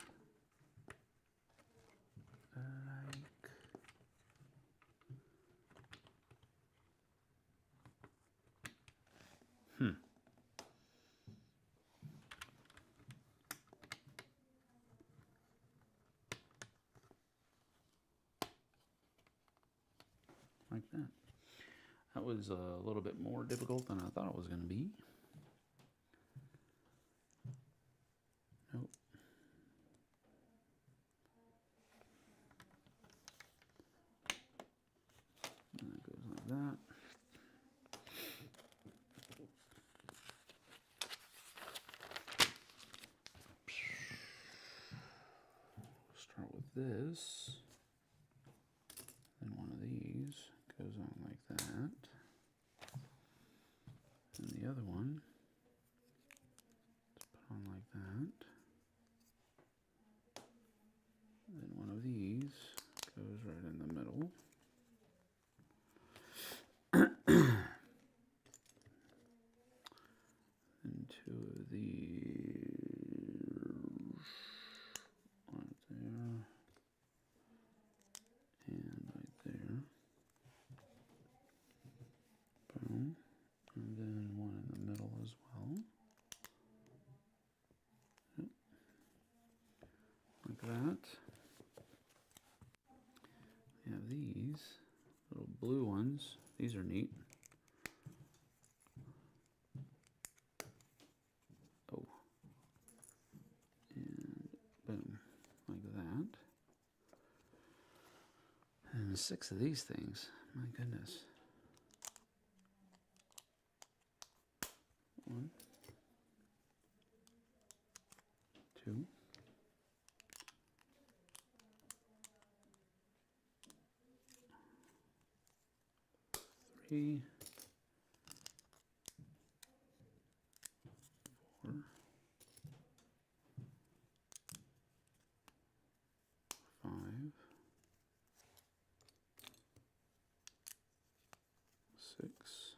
like like that. That was a little bit more difficult than I thought it was going to be. Nope. And that goes like that. Start with this. Then one of these goes on like that. And the other one, let's put on like that. And then one of these goes right in the middle. And two of these, right there, and right there. Boom. And then one in the middle as well. Yep. Like that. We have these little blue ones. These are neat. 6 of these things. My goodness. 1, 2. 3. 4. 5. 6.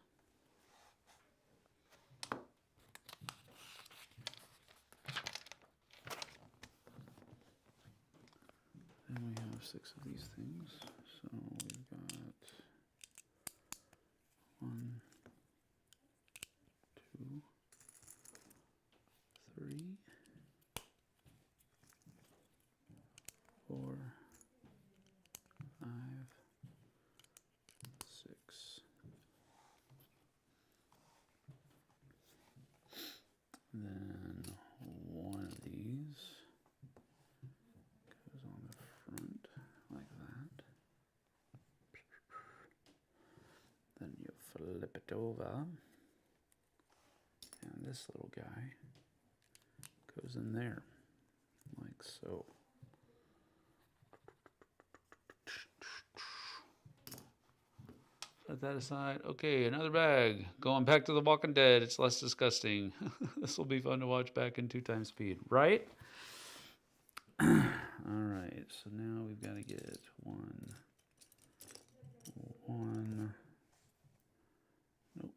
Then we have 6 of these things. So we've got 1, 2, 3, 4, 5, 6. Then one of these goes on the front like that. Then you flip it over, and this little guy goes in there like so. Set that aside. Okay, another bag. Going back to The Walking Dead. It's less disgusting. This will be fun to watch back in 2 times speed, right? All right, so now we've got to get 1. Nope.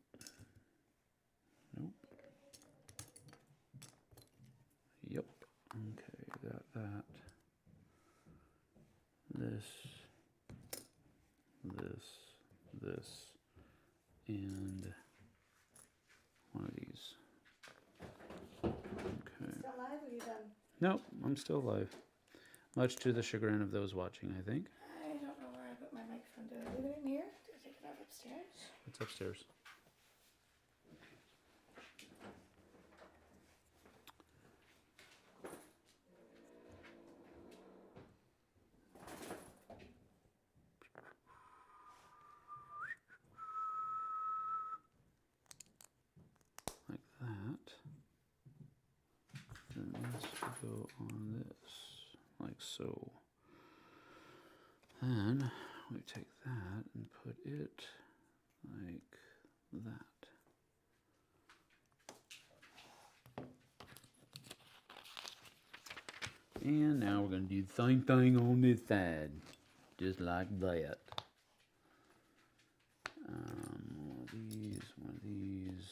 Nope. Yep. Okay, got that. This, and one of these. Okay. Still alive or are you done? Nope, I'm still alive. Much to the chagrin of those watching, I think. I don't know where I put my microphone. Did I leave it in here? Did I take it out upstairs? It's upstairs. Like that. And this will go on this, like so. Then we take that and put it like that. And now we're going to do the same thing on this side, just like that. One of these, and one of these,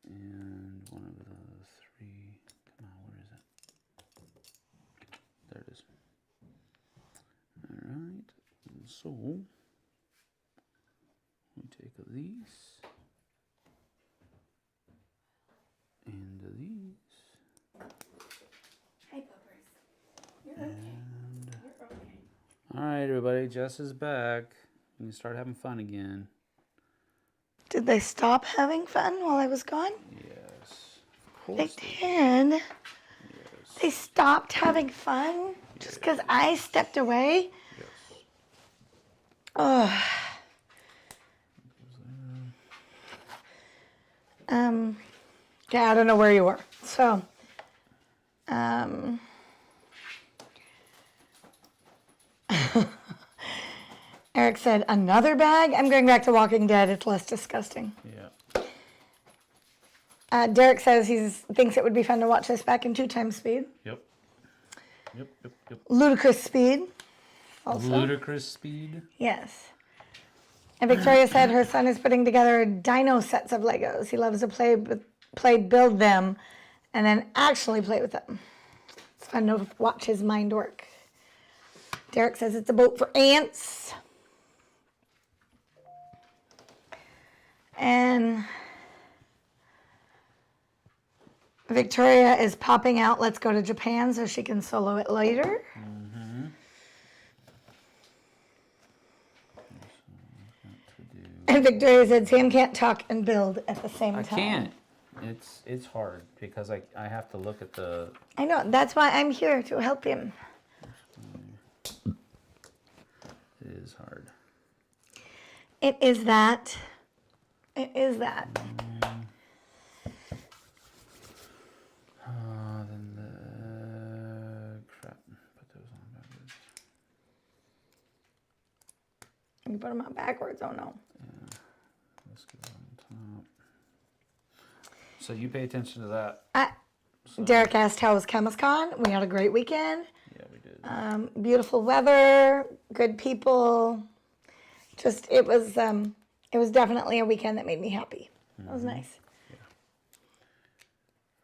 and one of the 3. Come on, where is it? There it is. All right, and so we take these and these. Hi, puppers. You're okay. And You're okay. all right, everybody, Jess is back. You can start having fun again. Did they stop having fun while I was gone? Yes, of They course. did. Yes. They stopped having fun just because I stepped away. Yes. Oh. Yeah, I don't know where you were. So, Eric said, another bag? I'm going back to Walking Dead. It's less disgusting. Yeah. Derek says he thinks it would be fun to watch this back in 2 times speed. Yep. Ludicrous speed. Also. Ludicrous speed. Yes. And Victoria said her son is putting together dino sets of Legos. He loves to build them, and then actually play with them. It's fun to watch his mind work. Derek says it's a boat for ants. And Victoria is popping out, let's go to Japan so she can solo it later. Mm-hmm. And Victoria said Sam can't talk and build at the same time. I can't. it's hard because I have to look at the. I know. That's why I'm here to help him. It is hard. It is that. It is that. Then the crap. Put those on backwards. You put them on backwards. Oh no. Yeah. Let's go on top. So you pay attention to that. Derek asked how was ChemistCon. We had a great weekend. Yeah, we did. Beautiful weather, good people. Just it was definitely a weekend that made me happy. It was nice. Yeah.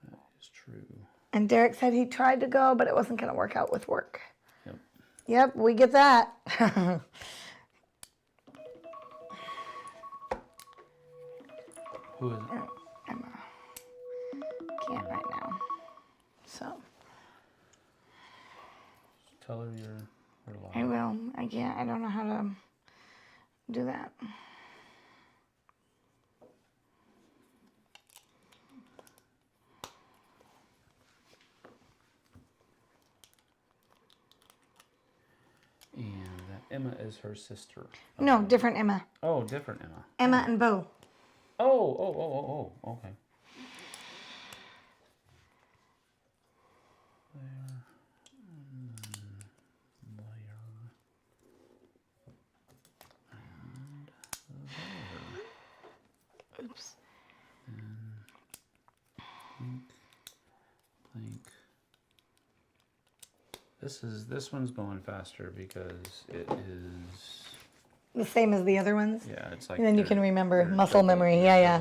That is true. And Derek said he tried to go, but it wasn't going to work out with work. Yep. Yep, we get that. Who is it? Emma. Can't right now. So. Tell her you're live. I will. I can't. I don't know how to do that. And that Emma is her sister. No, different Emma. Oh, different Emma. Emma and Bo. Oh, okay. Oops. Blink. This one's going faster because it is. The same as the other ones. Yeah, it's like. And then you can remember they're muscle memory. Yeah, yeah.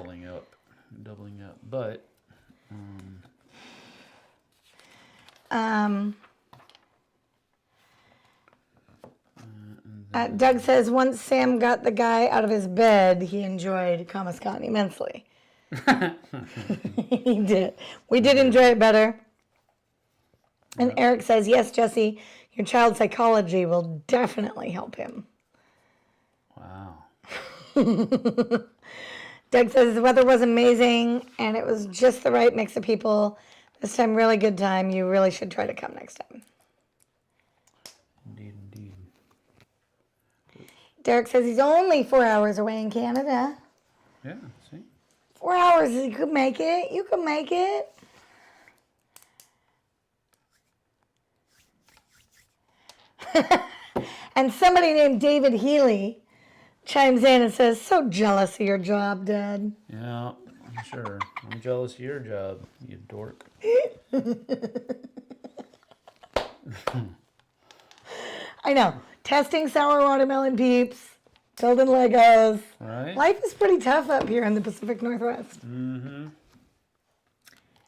Doubling up, but. Doug says once Sam got the guy out of his bed, he enjoyed ChemistCon immensely. He did. We did enjoy it better. And Eric says, yes, Jessie, your child psychology will definitely help him. Wow. Doug says the weather was amazing and it was just the right mix of people. This time, really good time. You really should try to come next time. Indeed. Derek says he's only 4 hours away in Canada. Yeah, see? 4 hours, you could make it. You could make it. And somebody named David Healy chimes in and says, so jealous of your job, Dad. Yeah, I'm sure. I'm jealous of your job, you dork. I know. Testing sour watermelon peeps, building Legos. Right? Life is pretty tough up here in the Pacific Northwest. Mm-hmm.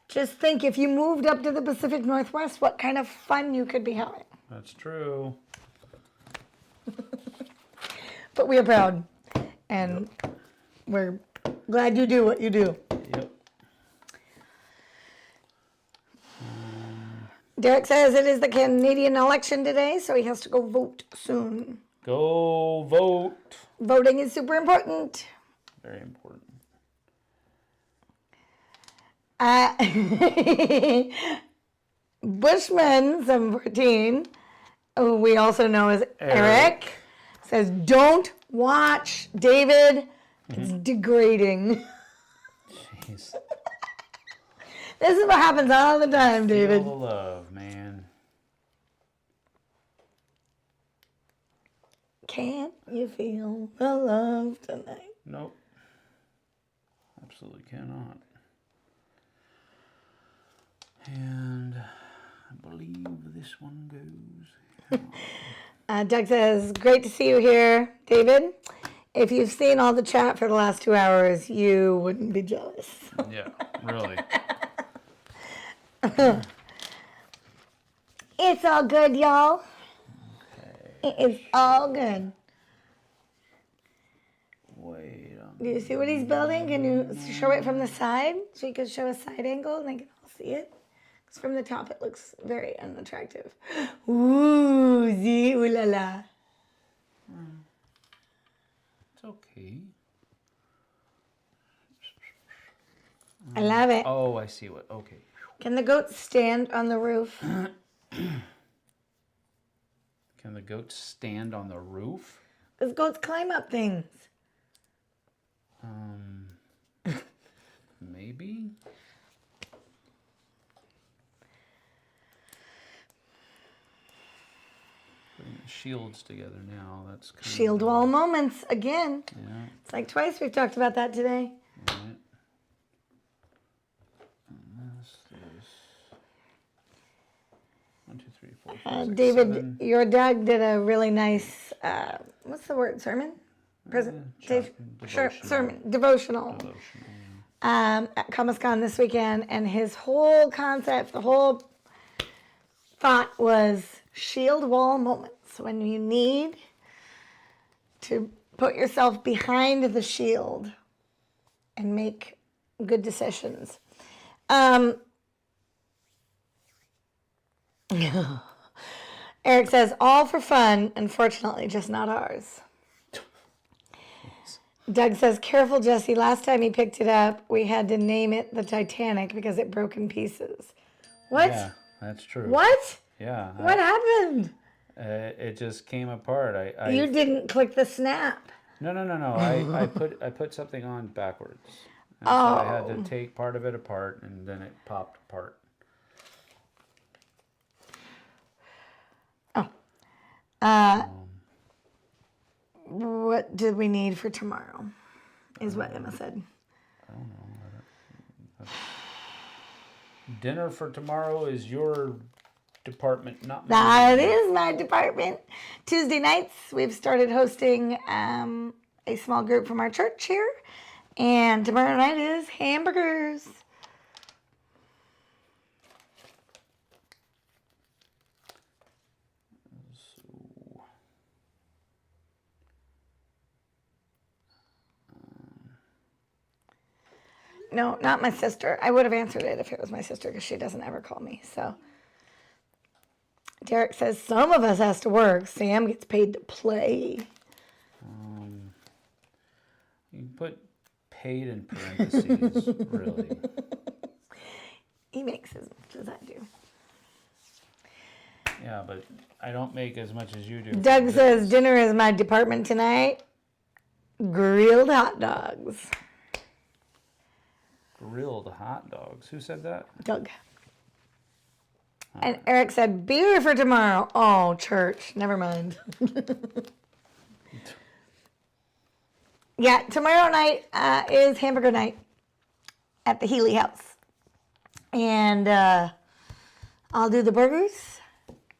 Just think, if you moved up to the Pacific Northwest, what kind of fun you could be having. That's true. But we are proud, and we're glad you do what you do. Yep. Derek says it is the Canadian election today, so he has to go vote soon. Go vote. Voting is super important. Very important. Bushman 714, who we also know as Eric, says, don't watch, David. It's degrading. Jeez. This is what happens all the time, David. Feel the love, man. Can't you feel the love tonight? Nope. Absolutely cannot. And I believe this one goes. Doug says, great to see you here, David. If you've seen all the chat for the last 2 hours, you wouldn't be jealous. Yeah, really. It's all good, y'all. Okay. It is all good. Wait on. Do you see what he's building? Can you show it from the side? So you can show a side angle and they can all see it? Because from the top it looks very unattractive. Ooh, see, ooh la la. It's okay. I love it. Oh, I see what. Okay. Can the goats stand on the roof? Can the goats stand on the roof? Because goats climb up things. Maybe. Putting the shields together now. That's kind Shield of, wall moments again. Yeah. It's like twice we've talked about that today. Right. And this. 1, 2, 3, 4, 5, 6, David, 7. your dad did a really nice, what's the word, sermon? Presentation? Sure, sermon, devotional. At Comic-Con this weekend, and his whole concept, the whole thought was shield wall moments, when you need to put yourself behind the shield and make good decisions. Eric says, all for fun, unfortunately, just not ours. Doug says, careful, Jessie. Last time he picked it up, we had to name it the Titanic because it broke in pieces. What? Yeah, that's true. What? Yeah. What happened? It just came apart. You didn't click the snap. No. I put something on backwards. And so I had to take part of it apart, and then it popped apart. What did we need for tomorrow? Is what Emma said. I don't know. Dinner for tomorrow is your department, not mine. That is my department. Tuesday nights, we've started hosting a small group from our church here. And tomorrow night is hamburgers. No, not my sister. I would have answered it if it was my sister because she doesn't ever call me. So Derek says some of us has to work. Sam gets paid to play. You can put paid in parentheses, really. He makes as much as I do. Yeah, but I don't make as much as you do. Doug says dinner is my department tonight. Grilled hot dogs. Grilled hot dogs. Who said that? Doug. And Eric said beer for tomorrow. Oh, church. Never mind. Yeah, tomorrow night is hamburger night at the Healy House. And I'll do the burgers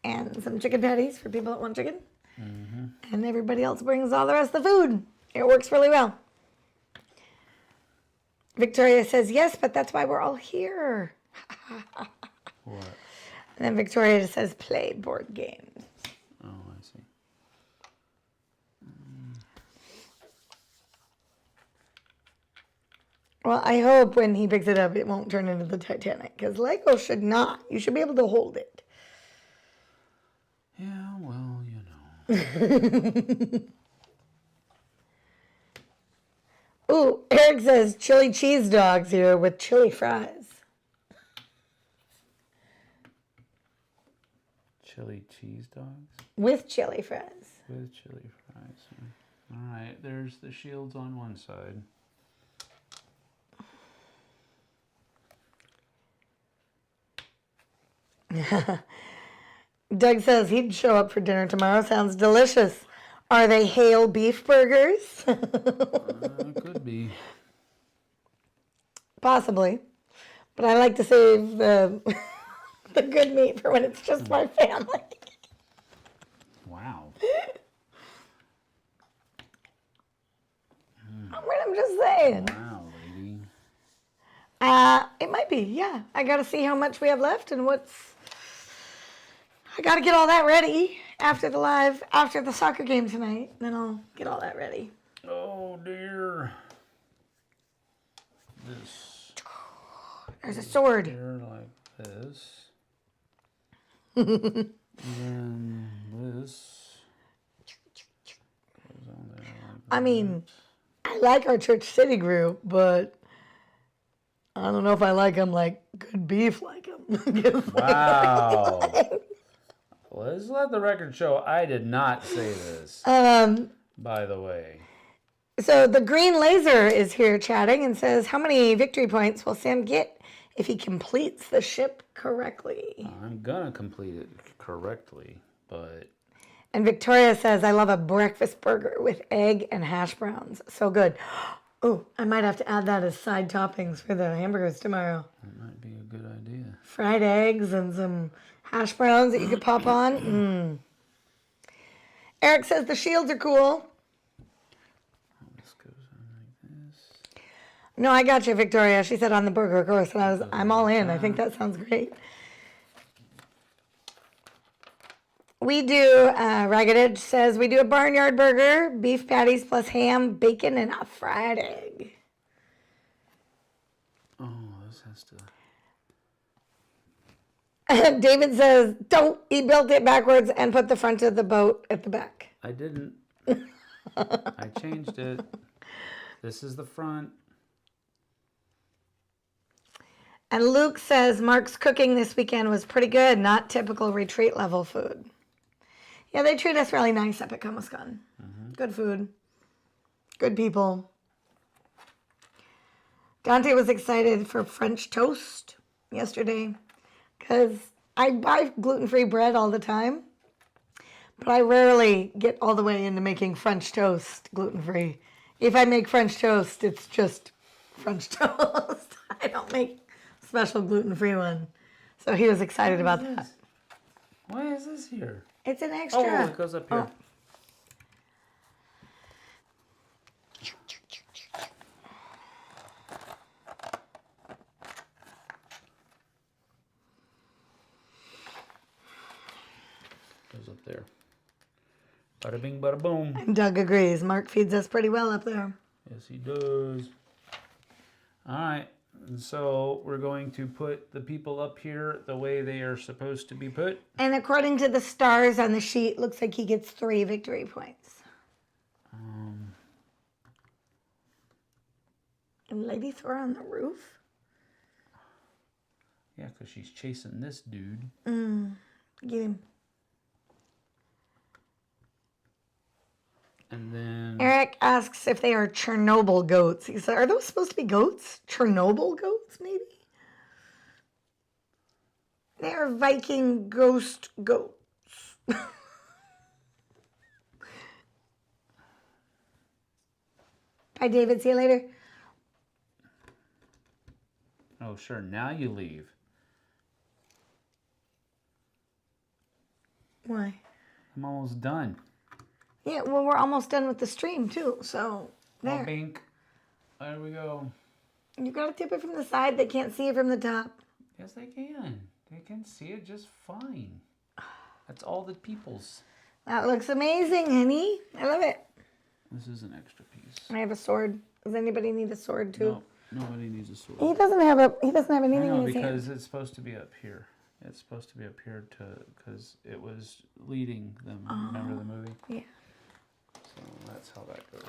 and some chicken patties for people that want chicken. Mm-hmm. And everybody else brings all the rest of the food. It works really well. Victoria says, yes, but that's why we're all here. What? And then Victoria says, play board games. Oh, I see. Well, I hope when he picks it up, it won't turn into the Titanic. Because Lego should not. You should be able to hold it. Yeah, well, you know. Ooh, Eric says chili cheese dogs here with chili fries. Chili cheese dogs? With chili fries. With chili fries. All right, there's the shields on one side. Doug says he'd show up for dinner tomorrow. Sounds delicious. Are they Hale beef burgers? Could be. Possibly. But I like to save the the good meat for when it's just my family. Wow. I'm just saying. Wow, lady. It might be, yeah. I got to see how much we have left and I got to get all that ready after the soccer game tonight. Then I'll get all that ready. Oh, dear. There's a sword. Here like this. And then this goes on there like I mean, I like our church city group, but I don't know if I like them like good beef like them. Wow. Let's let the record show I did not say this, by the way. So the green laser is here chatting and says, how many victory points will Sam get if he completes the ship correctly? I'm going to complete it correctly, but... And Victoria says, I love a breakfast burger with egg and hash browns. So good. Oh, I might have to add that as side toppings for the hamburgers tomorrow. That might be a good idea. Fried eggs and some hash browns that you could pop on. Eric says the shields are cool. This goes on like this. No, I got you, Victoria. She said on the burger, of course. And I'm all in. I think that sounds great. We do, Ragged Edge says, we do a barnyard burger, beef patties plus ham, bacon, and a fried egg. Oh, this has to... David says, don't, he built it backwards and put the front of the boat at the back. I didn't. I changed it. This is the front. And Luke says, Mark's cooking this weekend was pretty good, not typical retreat level food. Yeah, they treat us really nice up at Kamaskan. Good food. Good people. Dante was excited for French toast yesterday because I buy gluten-free bread all the time, but I rarely get all the way into making French toast gluten-free. If I make French toast, it's just French toast. I don't make a special gluten-free one. So he was excited about that. Why is this here? It's an extra. Oh, it goes up here. Oh. Goes up there. Bada bing, bada boom. And Doug agrees. Mark feeds us pretty well up there. Yes, he does. All right. So we're going to put the people up here the way they are supposed to be put. And according to the stars on the sheet, looks like he gets 3 victory points. And Lady Thor on the roof? Yeah, because she's chasing this dude. Get him. And then... Eric asks if they are Chernobyl goats. He said, are those supposed to be goats? Chernobyl goats, maybe? They are Viking ghost goats. Bye, David. See you later. Oh, sure. Now you leave. Why? I'm almost done. Yeah, well, we're almost done with the stream, too. So, there. Oh, bink. There we go. You got to tip it from the side. They can't see it from the top. Yes, they can. They can see it just fine. That's all the people's. That looks amazing, honey. I love it. This is an extra piece. I have a sword. Does anybody need a sword, too? No, nobody needs a sword. He doesn't have anything I know, in his hand. because it's supposed to be up here. It's supposed to be up here because it was leading them. Remember the movie? Yeah. So that's how that goes.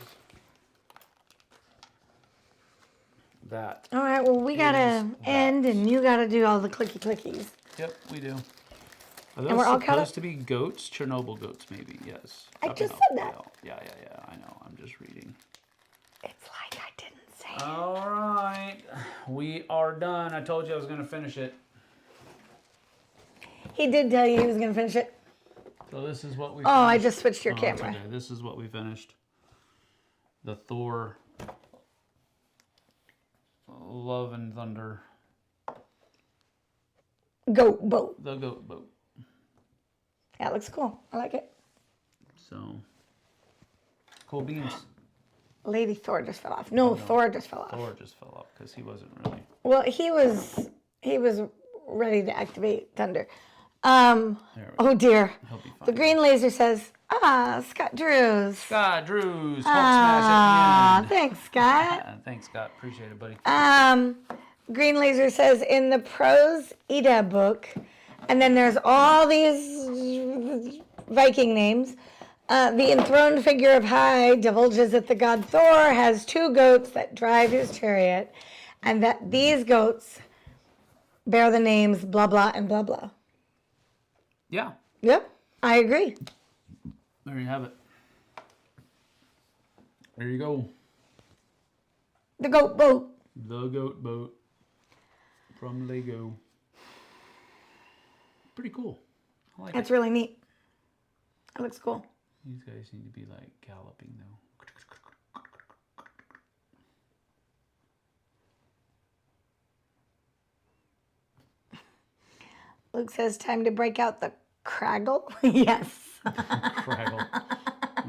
That. All right, well, we got to end, and you got to do all the clicky-clickies. Yep, we do. Are And those we're all caught supposed up? to be goats? Chernobyl goats, maybe, yes. I Up just in said that. Elfdale. Yeah, I know. I'm just reading. It's like I didn't say it. All right. We are done. I told you I was going to finish it. He did tell you he was going to finish it. So this is what we Oh, I finished. just switched your Oh, camera. it's okay. This is what we finished. The Thor Love and Thunder. Goat boat. The goat boat. That looks cool. I like it. So, cool beans. Lady Thor just fell off. No, Thor just fell off. Thor just fell off because he wasn't really. Well, he was ready to activate thunder. There we go. Oh dear. He'll be fine. The green laser says, Scott Drews. Scott Drews. Hulk smash at the end. Thanks, Scott. Thanks, Scott. Appreciate it, buddy. Green laser says in the Prose Ida book, and then there's all these Viking names. The enthroned figure of High divulges that the god Thor has 2 goats that drive his chariot, and that these goats bear the names blah, blah, and blah, blah. Yeah. Yep, I agree. There you have it. There you go. The goat boat. The goat boat from Lego. Pretty cool. I like That's it. really neat. That looks cool. These guys need to be like galloping though. Luke says time to break out the Craggle. Yes. Craggle.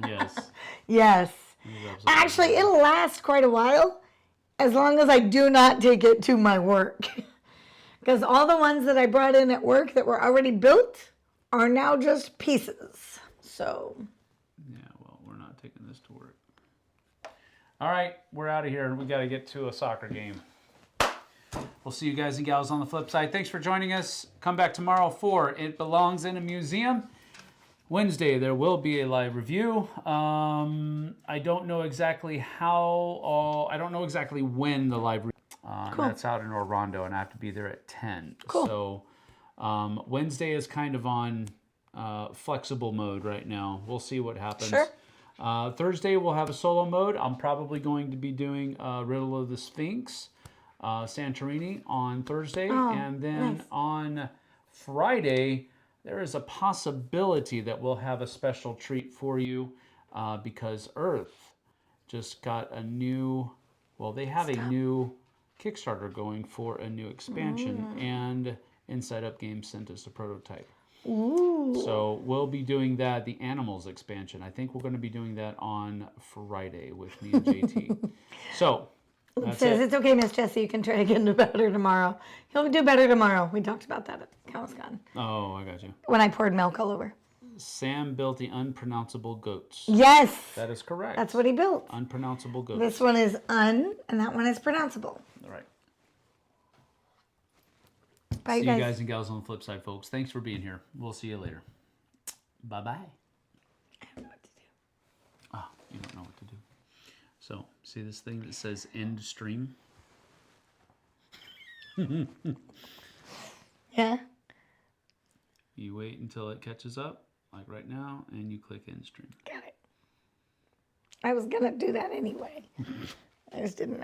Yes. Yes. Actually, it'll last quite a while as long as I do not take it to my work. Because all the ones that I brought in at work that were already built are now just pieces. So. Yeah, well, we're not taking this to work. All right, we're out of here. We got to get to a soccer game. We'll see you guys and gals on the flip side. Thanks for joining us. Come back tomorrow for It Belongs in a Museum. Wednesday, there will be a live review. I don't know exactly how, I don't know exactly when the live review. Cool. That's out in Orondo, and I have to be there at 10. Cool. So Wednesday is kind of on flexible mode right now. We'll see what happens. Sure. Thursday, we'll have a solo mode. I'm probably going to be doing Riddle of the Sphinx, Santorini on Thursday. And then nice. on Friday, there is a possibility that we'll have a special treat for you because Earth just got a new, well, they have a new Kickstarter going for a new expansion, and Inside Up Games sent us a prototype. Ooh. So we'll be doing that, the Animals expansion. I think we're going to be doing that on Friday with me and JT. So It says it's okay, Miss Jessie. You can try again to better tomorrow. You'll do better tomorrow. We talked about that at CowsCon. Oh, I got you. When I poured milk all over. Sam built the unpronounceable goats. Yes. That is correct. That's what he built. Unpronounceable goats. This one is and that one is pronounceable. All right. Bye, See guys. you guys and gals on the flip side, folks. Thanks for being here. We'll see you later. Bye-bye. I don't know what to do. Oh, you don't know what to do. So, see this thing that says end stream? Yeah. You wait until it catches up, like right now, and you click end stream. Got it. I was going to do that anyway. I just didn't know.